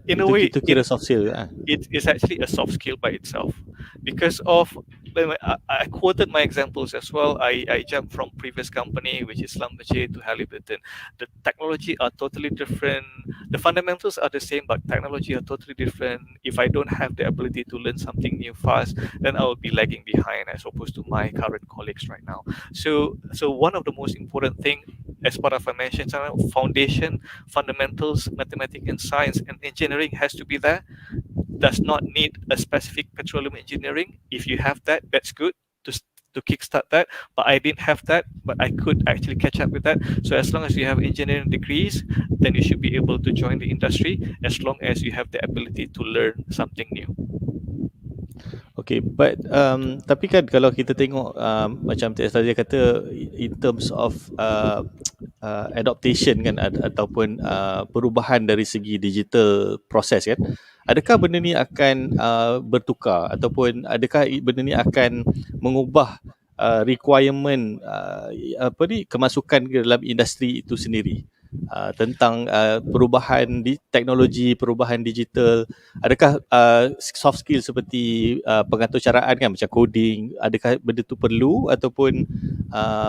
In a way, Itu kira soft skill it is actually a soft skill by itself because of I quoted my examples as well. I jumped from previous company, which is Schlumberger, to Halliburton. The technology are totally different. The fundamentals are the same, but technology are totally different. If I don't have the ability to learn something new fast, then I will be lagging behind as opposed to my current colleagues right now. So one of the most important thing, as part of I mentioned, foundation, fundamentals, mathematics and science and engineering has to be there. Does not need a specific petroleum engineering. If you have that, that's good to kickstart that. But I didn't have that, but I could actually catch up with that. So as long as you have engineering degrees, then you should be able to join the industry as long as you have the ability to learn something new. Okay, but tapi kan kalau kita tengok macam Cik Sadia kata in terms of adaptation kan ataupun perubahan dari segi digital proses kan, adakah benda ni akan bertukar ataupun adakah benda ni akan mengubah requirement kemasukan ke dalam industri itu sendiri? Tentang perubahan di teknologi, perubahan digital, adakah soft skill seperti pengaturcaraan kan macam coding, adakah benda tu perlu ataupun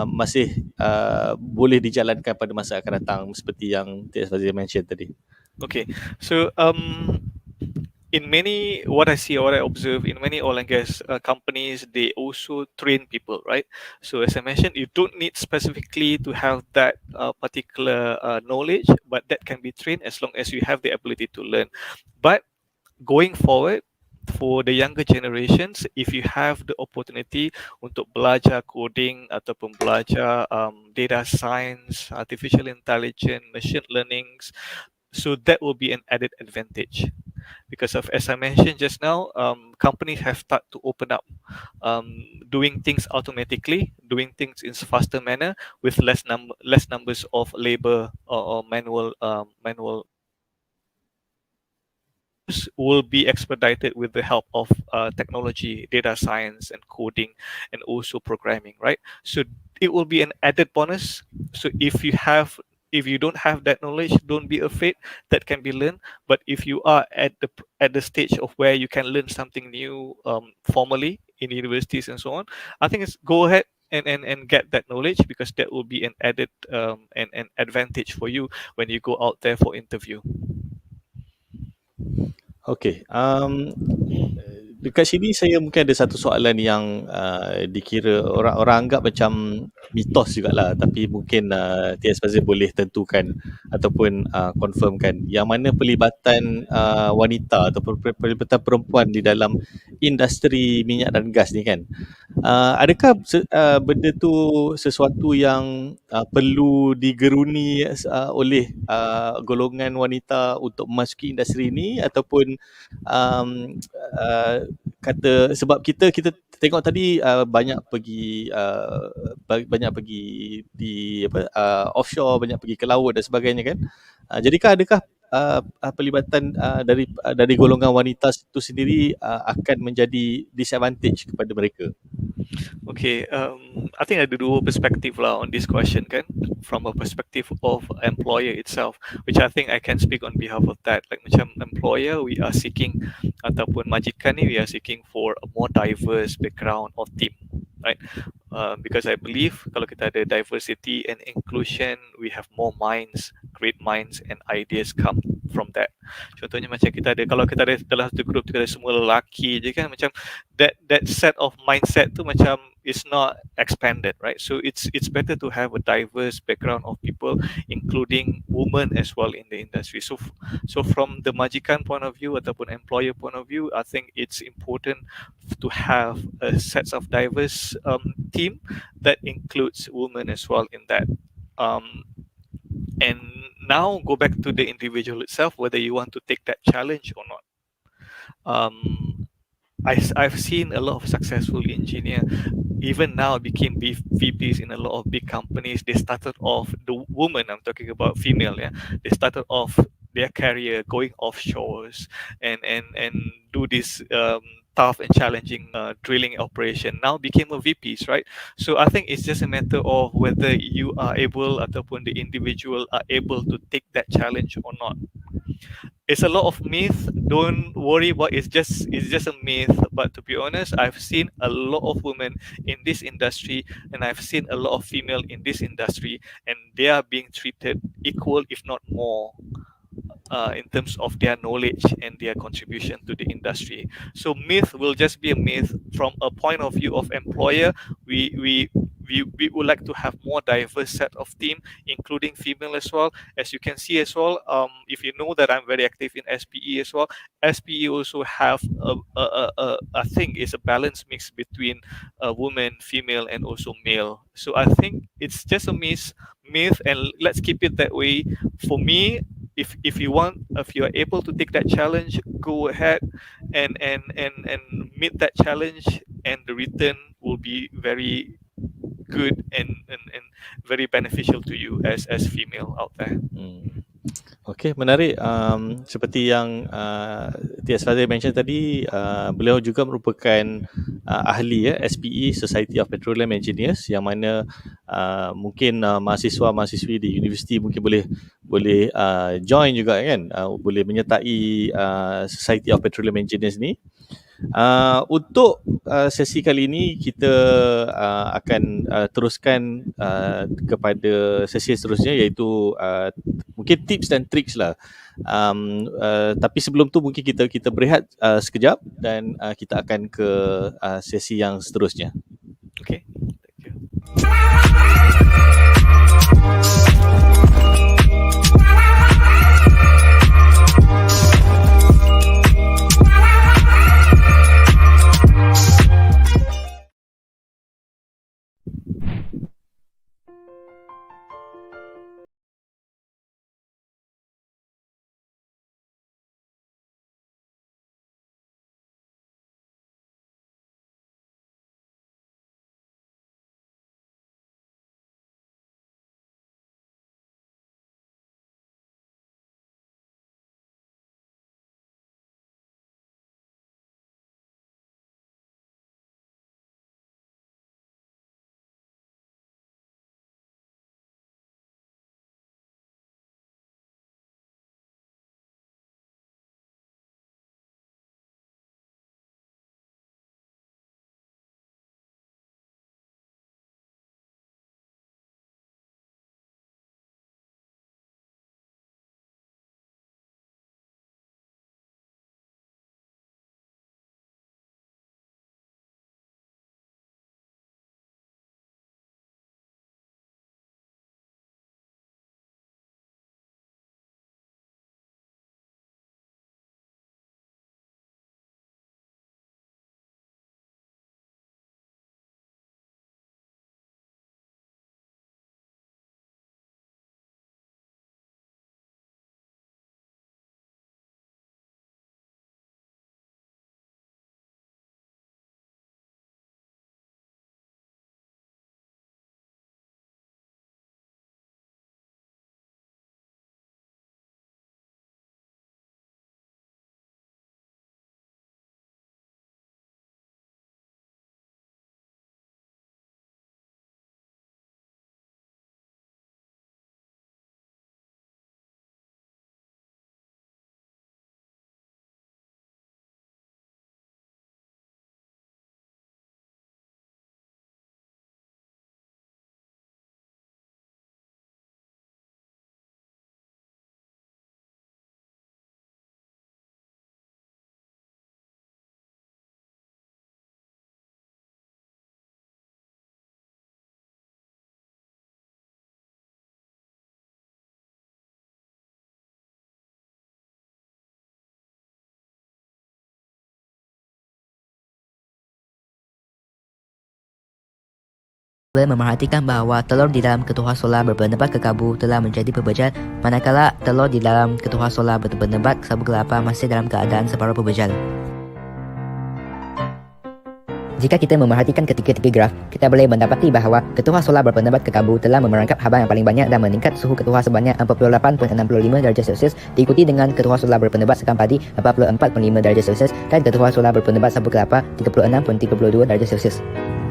masih boleh dijalankan pada masa akan datang seperti yang T.S. Fadzil mention tadi? Okay, so in many, what I see or what I observe in many oil and gas companies, they also train people, right? So as I mentioned, you don't need specifically to have that particular knowledge, but that can be trained as long as you have the ability to learn. But going forward, for the younger generations, if you have the opportunity untuk belajar coding ataupun belajar data science, artificial intelligence, machine learnings, so that will be an added advantage. Because of, as I mentioned just now, companies have started to open up, doing things automatically, doing things in faster manner with less numbers of labor or manual will be expedited with the help of technology, data science, and coding, and also programming. Right, so it will be an added bonus. So if you don't have that knowledge, don't be afraid. That can be learned. But if you are at the stage of where you can learn something new formally in universities and so on, I think it's go ahead and get that knowledge, because that will be an added an advantage for you when you go out there for interview. Okay, dekat sini saya mungkin ada satu soalan yang dikira orang anggap macam mitos jugalah, tapi mungkin T.S. Fadzil boleh tentukan ataupun confirmkan yang mana pelibatan wanita ataupun pelibatan perempuan di dalam industri minyak dan gas ni kan. Adakah benda tu sesuatu yang perlu digeruni oleh golongan wanita untuk memasuki industri ini, ataupun kata sebab kita tengok tadi banyak pergi di offshore, banyak pergi ke laut dan sebagainya kan. Jadikah adakah pelibatan dari golongan wanita itu sendiri akan menjadi disadvantage kepada mereka? Okay, I think ada dua perspektif lah on this question kan, from a perspective of employer itself, which I think I can speak on behalf of that. Like macam employer, we are seeking ataupun majikan ni, we are seeking for a more diverse background of team, right? Because I believe kalau kita ada diversity and inclusion, we have more minds, great minds and ideas come from that. Contohnya macam kita ada, kalau kita ada dalam satu group kita ada semua lelaki je kan, macam that set of mindset tu macam is not expanded, right? So it's better to have a diverse background of people, including women as well in the industry. So from the majikan point of view ataupun employer point of view, I think it's important to have a set of diverse team that includes women as well in that. And now go back to the individual itself, whether you want to take that challenge or not. I've seen a lot of successful engineer even now became VPs in a lot of big companies. They started off, the woman, I'm talking about female, yeah, they started off their career going offshores and do this tough and challenging drilling operation, now became a VPs, right? So I think it's just a matter of whether you are able, ataupun the individual are able to take that challenge or not. It's a lot of myth. Don't worry about it's just a myth. But to be honest, I've seen a lot of women in this industry, and I've seen a lot of female in this industry, and they are being treated equal, if not more, in terms of their knowledge and their contribution to the industry. So myth will just be a myth. From a point of view of employer, we would like to have more diverse set of team, including female as well. As you can see as well, if you know that I'm very active in SPE as well, SPE also have I think it's a balanced mix between woman, female, and also male. So I think it's just a myth, and let's keep it that way. For me, if you are able to take that challenge, go ahead and meet that challenge, and the return will be very good and very beneficial to you as female out there. Okey, menarik. Seperti yang T.S. Fadzil mention tadi, beliau juga merupakan ahli SPE, Society of Petroleum Engineers, yang mana mungkin mahasiswa-mahasiswi di universiti mungkin boleh join juga kan, boleh menyertai Society of Petroleum Engineers ni. Untuk sesi kali ini kita akan teruskan kepada sesi seterusnya, iaitu mungkin tips dan triks lah. Tapi sebelum tu mungkin kita berehat sekejap dan kita akan ke sesi yang seterusnya. Okay, thank you. Memerhatikan bahawa telur di dalam ketuas solar berpenebat ke kabu telah menjadi pebejal, manakala telur di dalam ketuas solar berpenebat ke sabu kelapa masih dalam keadaan separuh pebejal. Jika kita memerhatikan ketiga-tiga graf, kita boleh mendapati bahawa ketuas solar berpendapat kekabu telah memerangkap haba yang paling banyak dan meningkat suhu ketuas sebanyak 48.65 darjah Celsius, diikuti dengan ketuas solar berpendapat sekam padi 44.5 darjah Celsius dan ketuas solar berpendapat sapu kelapa 36.32 darjah Celsius.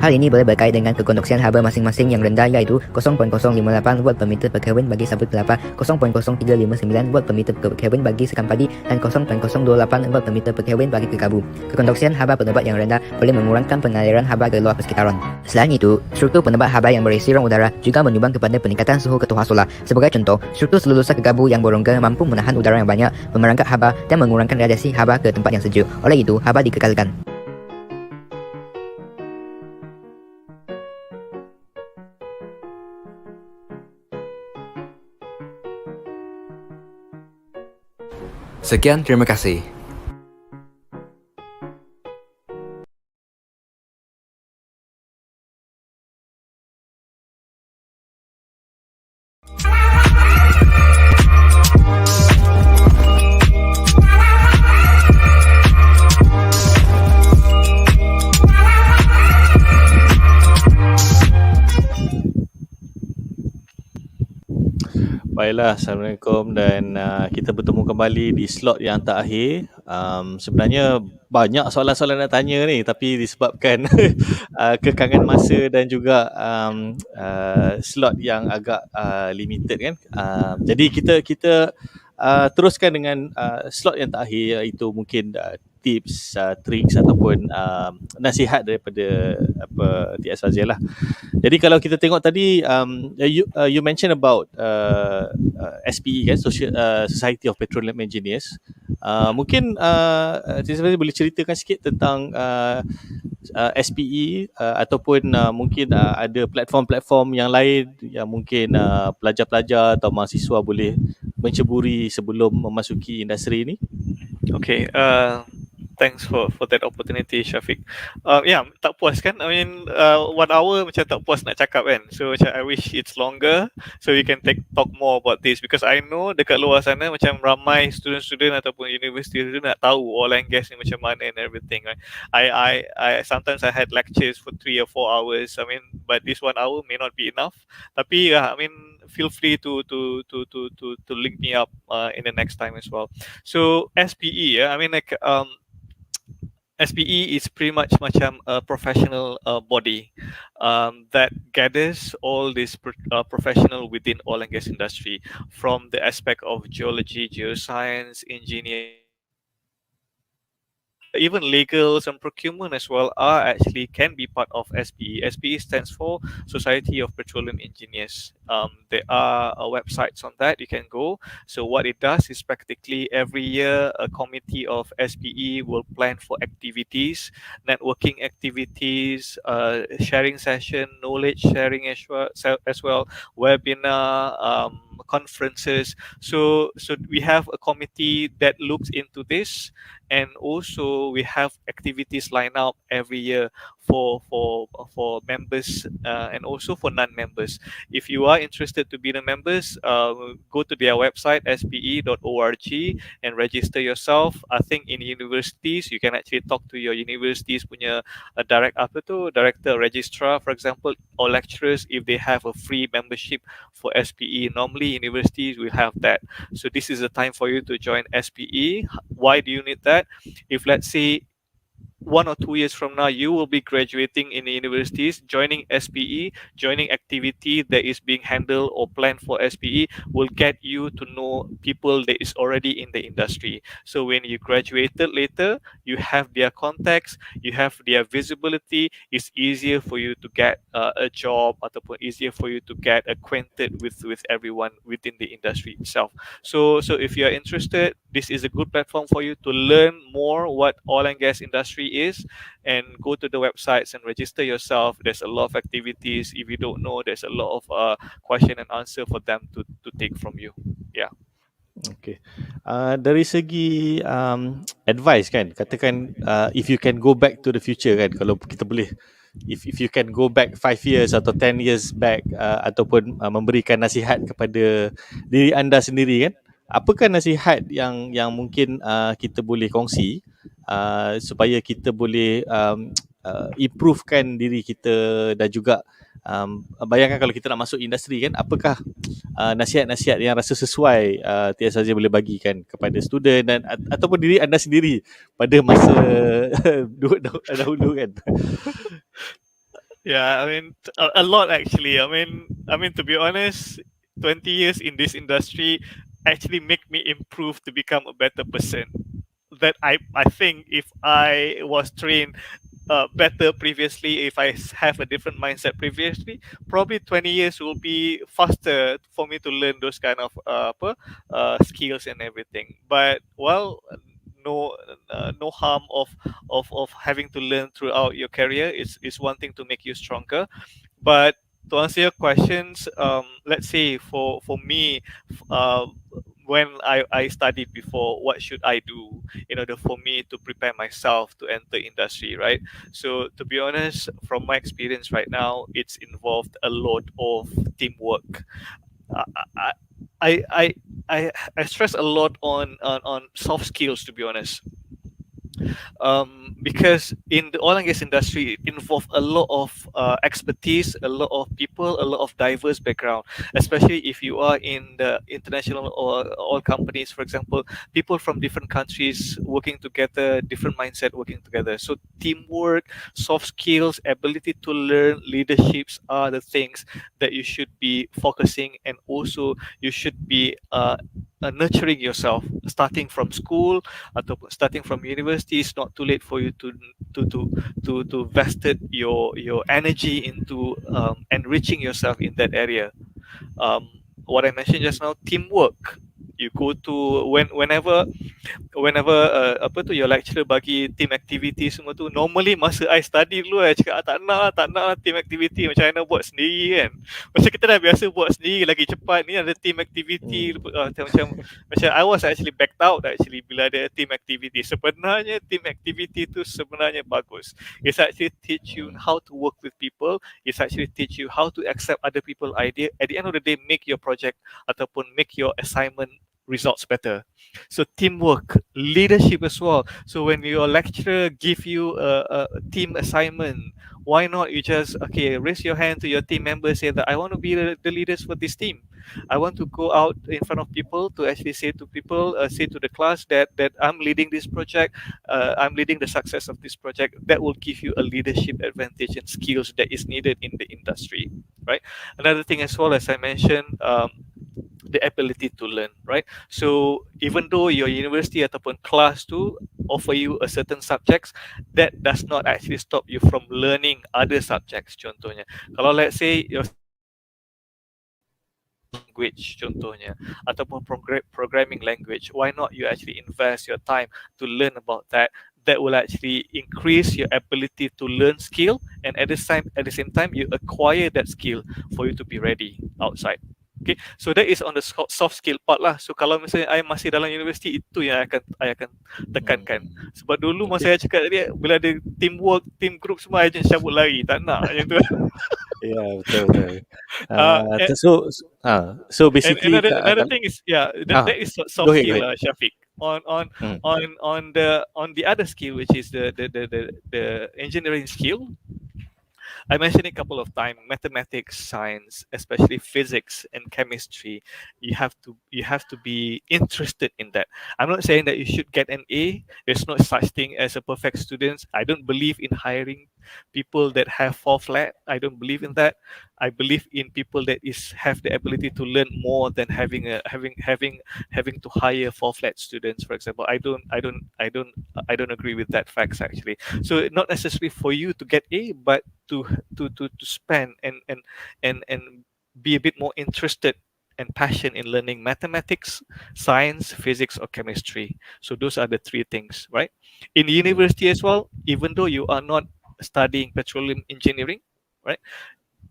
Hal ini boleh berkait dengan kekonduksian haba masing-masing yang rendah iaitu 0.058 volt per meter per Kelvin bagi sapu kelapa, 0.0359 volt per meter per Kelvin bagi sekam padi dan 0.028 volt per meter per Kelvin bagi kekabu. Kekonduksian haba pendapat yang rendah boleh mengurangkan pengaliran haba ke luar persekitaran. Selain itu, struktur pendapat haba yang berisi ruang udara juga menyumbang kepada peningkatan suhu ketuas solar. Sebagai contoh, struktur selulosa kekabu yang berongga mampu menahan udara yang banyak, memerangkap haba dan mengurangkan radiasi haba ke tempat yang sejuk. Oleh itu, haba dikekalkan. Sekian, terima kasih. Baiklah, Assalamualaikum dan kita bertemu kembali di slot yang terakhir. Sebenarnya banyak soalan-soalan nak tanya ni, tapi disebabkan kekangan masa dan juga slot yang agak limited kan. Jadi kita teruskan dengan slot yang terakhir, iaitu mungkin tips, tricks ataupun nasihat daripada TS Fadzil lah. Jadi kalau kita tengok tadi, you mentioned about SPE kan, Society of Petroleum Engineers. Mungkin TS Fadzil boleh ceritakan sikit tentang SPE ataupun mungkin ada platform-platform yang lain yang mungkin pelajar-pelajar atau mahasiswa boleh menceburi sebelum memasuki industri ini. Okay, thanks for that opportunity, Shafiq. Yeah, tak puas kan? I mean, 1 hour macam tak puas nak cakap kan? So macam I wish it's longer so we can talk more about this, because I know dekat luar sana macam ramai student ataupun university student nak tahu oil and gas ni macam mana and everything. Right? I sometimes I had lectures for 3 or 4 hours. I mean, but this 1 hour may not be enough. Tapi I mean, feel free to link me up in the next time as well. So SPE, I mean like SPE is pretty much macam a professional body that gathers all these professional within oil and gas industry, from the aspect of geology, geoscience, engineering, even legals and procurement as well can be part of SPE. SPE stands for Society of Petroleum Engineers. There are websites on that you can go. So what it does is practically every year a committee of SPE will plan for activities, networking activities, sharing session, knowledge sharing as well, webinar, conferences. So we have a committee that looks into this, and also we have activities lined up every year for members and also for non-members. If you are interested to be the members, go to their website spe.org and register yourself. I think in universities you can actually talk to your universities punya director, registrar, for example, or lecturers if they have a free membership for SPE. Normally universities will have that. So this is the time for you to join SPE. Why do you need that? If let's say 1 or 2 years from now you will be graduating in the universities, joining SPE, joining activity that is being handled or planned for SPE will get you to know people that is already in the industry. So when you graduated later, you have their contacts, you have their visibility. It's easier for you to get a job, ataupun easier for you to get acquainted with everyone within the industry itself. So if you are interested, this is a good platform for you to learn more what oil and gas industry is, and go to the websites and register yourself. There's a lot of activities. If you don't know, there's a lot of question and answer for them to take from you. Yeah. Okay. Dari segi advice kan, katakan if you can go back to the future kan, kalau kita boleh, if you can go back 5 years atau 10 years back, ataupun memberikan nasihat kepada diri anda sendiri kan, apakah nasihat yang mungkin kita boleh kongsi supaya kita boleh improvekan diri kita, dan juga bayangkan kalau kita nak masuk industri kan, apakah nasihat-nasihat yang rasa sesuai Tia Saja boleh bagikan kepada student dan ataupun diri anda sendiri pada masa dahulu kan. Yeah, I mean a lot actually. I mean to be honest, 20 years in this industry actually make me improve to become a better person. That I think if I was trained better previously, if I have a different mindset previously, probably 20 years will be faster for me to learn those kind of skills and everything. But well, no harm of having to learn throughout your career is one thing to make you stronger. But to answer your questions, let's say for me, when I studied before, what should I do in order for me to prepare myself to enter industry, right? So to be honest, from my experience right now, it's involved a lot of teamwork. I I I I stress a lot on soft skills, to be honest. Because in the oil and gas industry, it involves a lot of expertise, a lot of people, a lot of diverse background. Especially if you are in the international or oil companies, for example, people from different countries working together, different mindset working together. So teamwork, soft skills, ability to learn, leaderships are the things that you should be focusing, and also you should be nurturing yourself starting from school atau starting from university. It's not too late for you to vested your energy into enriching yourself in that area. What I mentioned just now, teamwork. You go to whenever apa tu your lecturer bagi team activity semua tu, normally masa I study dulu I cakap tak nak team activity, macam I nak buat sendiri kan. Macam kita dah biasa buat sendiri lagi cepat, ni ada team activity. Macam I was actually backed out actually bila ada team activity. Sebenarnya team activity tu sebenarnya bagus. It's actually teach you how to work with people. It's actually teach you how to accept other people idea. At the end of the day, make your project ataupun make your assignment results better. So teamwork, leadership as well. So when your lecturer give you a team assignment, why not you just raise your hand to your team members, say that I want to be the leaders for this team. I want to go out in front of people to actually say to people, say to the class that I'm leading this project, I'm leading the success of this project. That will give you a leadership advantage and skills that is needed in the industry, right? Another thing as well, as I mentioned, the ability to learn, right? So even though your university ataupun class tu offer you a certain subjects, that does not actually stop you from learning other subjects. Contohnya, kalau let's say your language contohnya ataupun programming language, why not you actually invest your time to learn about that? That will actually increase your ability to learn skill, and at the same time you acquire that skill for you to be ready outside. Okay, so that is on the soft skill part lah. So kalau misalnya I masih dalam universiti, itu yang I akan tekankan. Sebab dulu masa saya cakap tadi, bila ada teamwork, team group semua, I just cabut lari, tak nak macam tu. Ya, betul. So basically another thing is that is soft skill, Shafiq. On the other skill, which is the engineering skill, I mentioned it a couple of times. Mathematics, science, especially physics and chemistry, you have to be interested in that. I'm not saying that you should get an A. There's no such thing as a perfect student. I don't believe in hiring people that have fall flat. I don't believe in that. I believe in people that have the ability to learn more than having to hire fall flat students, for example. I don't agree with that facts actually. So not necessarily for you to get A, but to spend and be a bit more interested and passion in learning mathematics, science, physics, or chemistry. So those are the three things, right? In university as well, even though you are not studying petroleum engineering, right?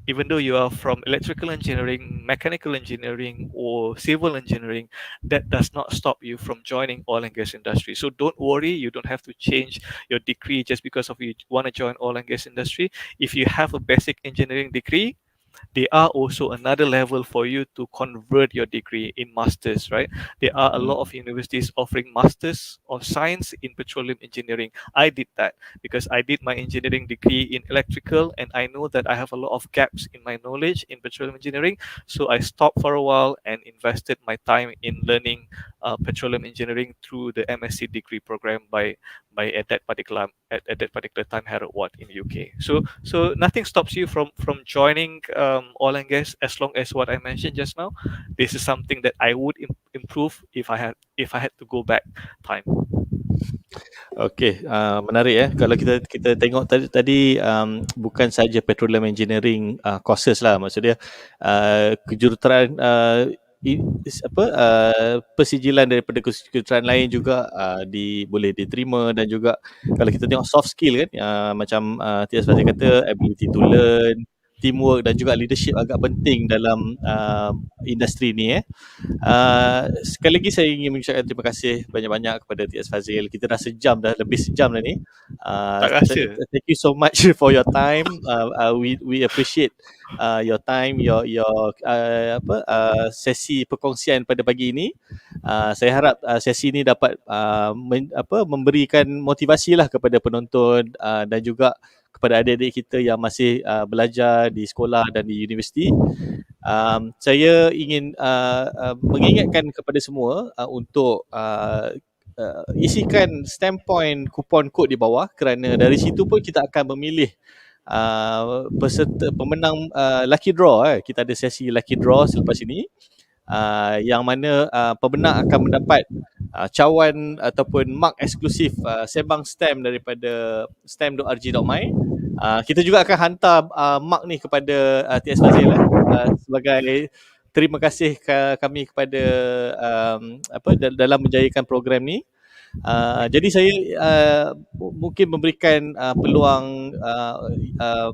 Even though you are from electrical engineering, mechanical engineering, or civil engineering, that does not stop you from joining oil and gas industry. So don't worry, you don't have to change your degree just because of you want to join oil and gas industry. If you have a basic engineering degree, they are also another level for you to convert your degree in masters, right? There are a lot of universities offering masters of science in petroleum engineering. I did that because I did my engineering degree in electrical, and I know that I have a lot of gaps in my knowledge in petroleum engineering. So I stopped for a while and invested my time in learning petroleum engineering through the MSc degree program by at that particular time Harold Watt in UK. So nothing stops you from joining oil and gas, as long as what I mentioned just now. This is something that I would improve if I had to go back time. Okey, menarik ya. Kalau kita tengok tadi bukan saja petroleum engineering courses lah, maksudnya kejuruteraan persijilan daripada kejuruteraan lain juga boleh diterima, dan juga kalau kita tengok soft skill kan, macam T.S. Fadzil kata, ability to learn, teamwork dan juga leadership agak penting dalam industri ni. Sekali lagi saya ingin mengucapkan terima kasih banyak-banyak kepada T.S. Fadzil. Kita dah lebih sejam dah ni. Tak rasa. Thank you so much for your time. We appreciate your time, your sesi perkongsian pada pagi ini. Saya harap sesi ini dapat memberikan motivasi lah kepada penonton dan juga kepada adik-adik kita yang masih belajar di sekolah dan di universiti. Saya ingin mengingatkan kepada semua untuk isikan stamp point kupon kod di bawah, kerana dari situ pun kita akan memilih peserta pemenang lucky draw. Kita ada sesi lucky draw selepas ini, yang mana pemenang akan mendapat cawan ataupun mark eksklusif Sembang STEM daripada stem.rg.my. Kita juga akan hantar mark ni kepada T.S. Fadzil sebagai terima kasih kami kepada dalam menjayakan program ni. Jadi saya mungkin memberikan peluang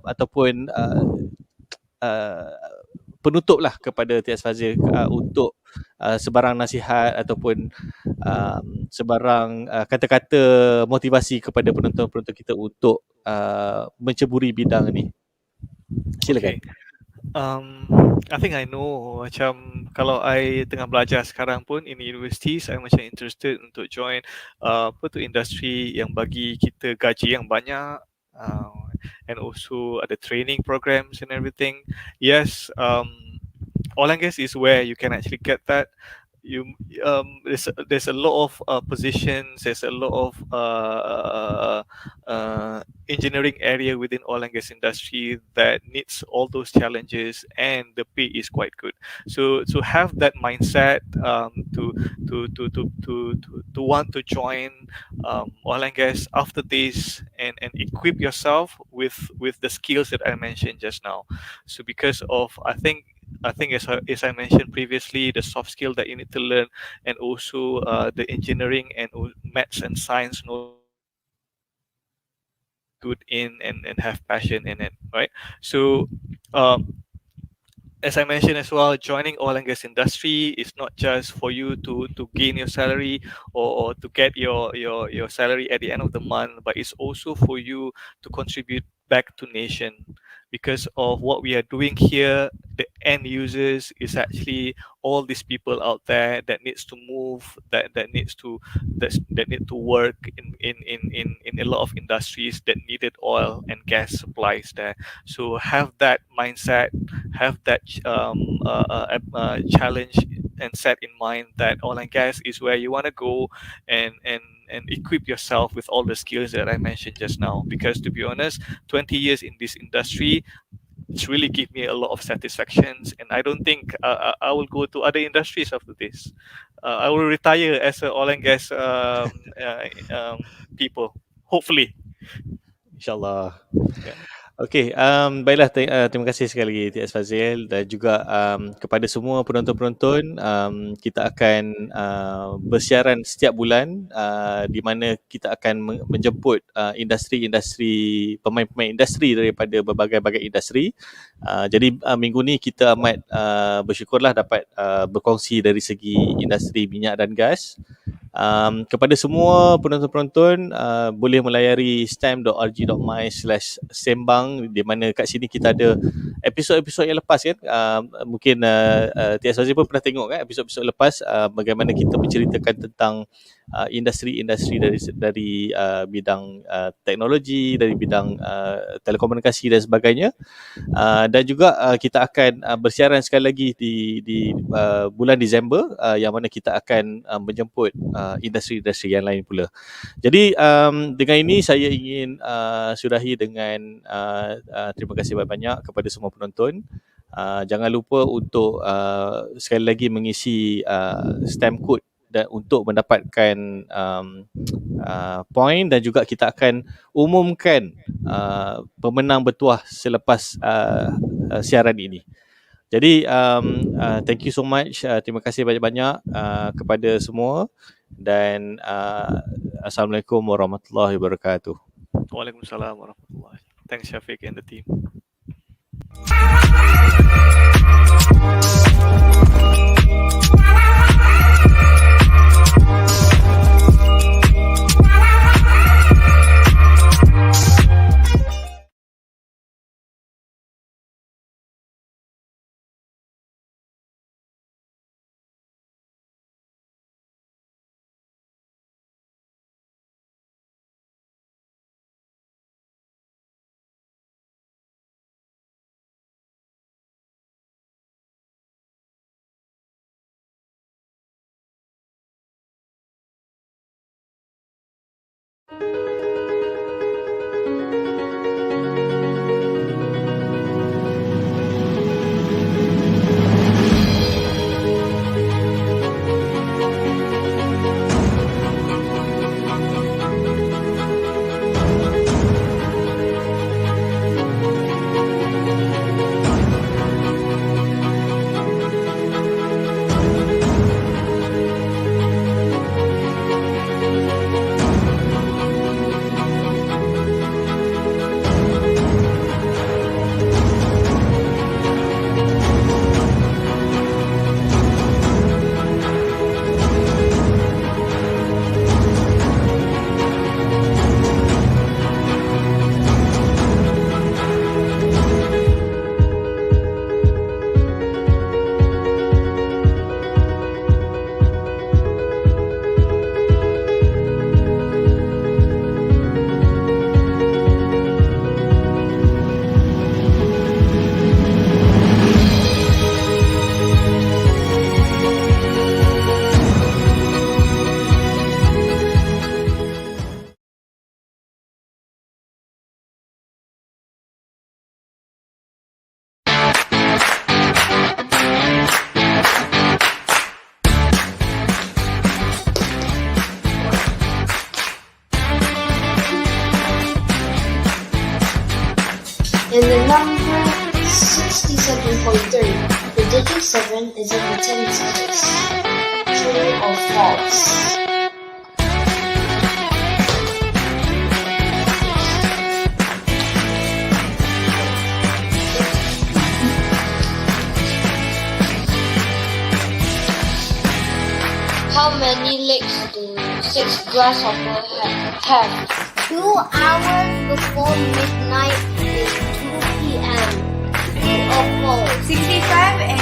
ataupun penutup lah kepada T.S. Fadzil untuk sebarang nasihat ataupun sebarang kata-kata motivasi kepada penonton-penonton kita untuk menceburi bidang ni. Silakan. Okay. I think I know, macam kalau I tengah belajar sekarang pun in university, saya macam interested untuk join industri yang bagi kita gaji yang banyak, and also ada training programs and everything. Yes, oil and gas is where you can actually get that. There's a lot of positions, there's a lot of engineering area within oil and gas industry that needs all those challenges, and the pay is quite good. So to have that mindset, to want to join oil and gas after this, and equip yourself with the skills that I mentioned just now. So because of I think as I mentioned previously, the soft skill that you need to learn, and also the engineering and maths and science good in and have passion in it, right? So as I mentioned as well, joining oil and gas industry is not just for you to gain your salary or to get your salary at the end of the month, but it's also for you to contribute back to nation. Because of what we are doing here, the end users is actually all these people out there that needs to move, that need to work in a lot of industries that needed oil and gas supplies there. So have that mindset, have that challenge and set in mind that oil and gas is where you want to go, and equip yourself with all the skills that I mentioned just now. Because to be honest, 20 years in this industry, it's really give me a lot of satisfactions, and I don't think I will go to other industries after this. I will retire as an oil and gas people, hopefully. InsyaAllah. Yeah. Okey, baiklah, terima kasih sekali lagi T.S. Fadzil, dan juga kepada semua penonton-penonton. Kita akan bersiaran setiap bulan, di mana kita akan menjemput industri-industri, pemain-pemain industri daripada berbagai-bagai industri. Jadi minggu ni kita amat bersyukurlah dapat berkongsi dari segi industri minyak dan gas. Kepada semua penonton-penonton, boleh melayari stem.rg.my/sembang, di mana kat sini kita ada episod-episod yang lepas kan. Mungkin Tia Swazi pun pernah tengok kan episod-episod lepas, bagaimana kita menceritakan tentang industri-industri dari bidang teknologi, dari bidang telekomunikasi dan sebagainya. Dan juga kita akan bersiaran sekali lagi di bulan Disember, yang mana kita akan menjemput industri-industri yang lain pula. Jadi dengan ini saya ingin sudahi dengan terima kasih banyak-banyak kepada semua penonton. Jangan lupa untuk sekali lagi mengisi stem code dan untuk mendapatkan poin, dan juga kita akan umumkan pemenang bertuah selepas siaran ini. Jadi thank you so much, terima kasih banyak-banyak kepada semua, dan Assalamualaikum warahmatullahi wabarakatuh. Waalaikumsalam warahmatullahi. Thanks Shafiq and the team. In the number 67.3, the digit 7 is in the tens place. True or false? How many legs do 6 grasshoppers have? 2 hours before midnight is 2 p.m. True or false? 65 and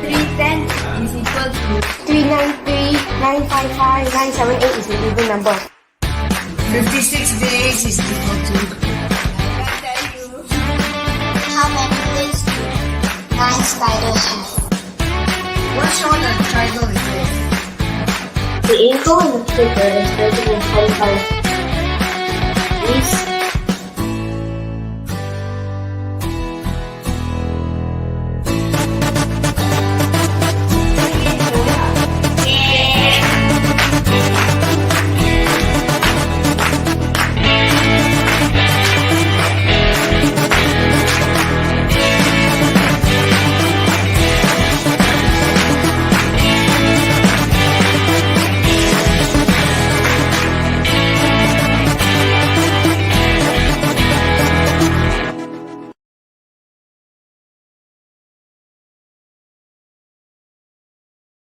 310 is equal to 393, 955, 978 is an even number. 56 days is equal to. How many legs do 9 spiders have? What sort of triangle is this? The angle in the figure is greater than 45 degrees.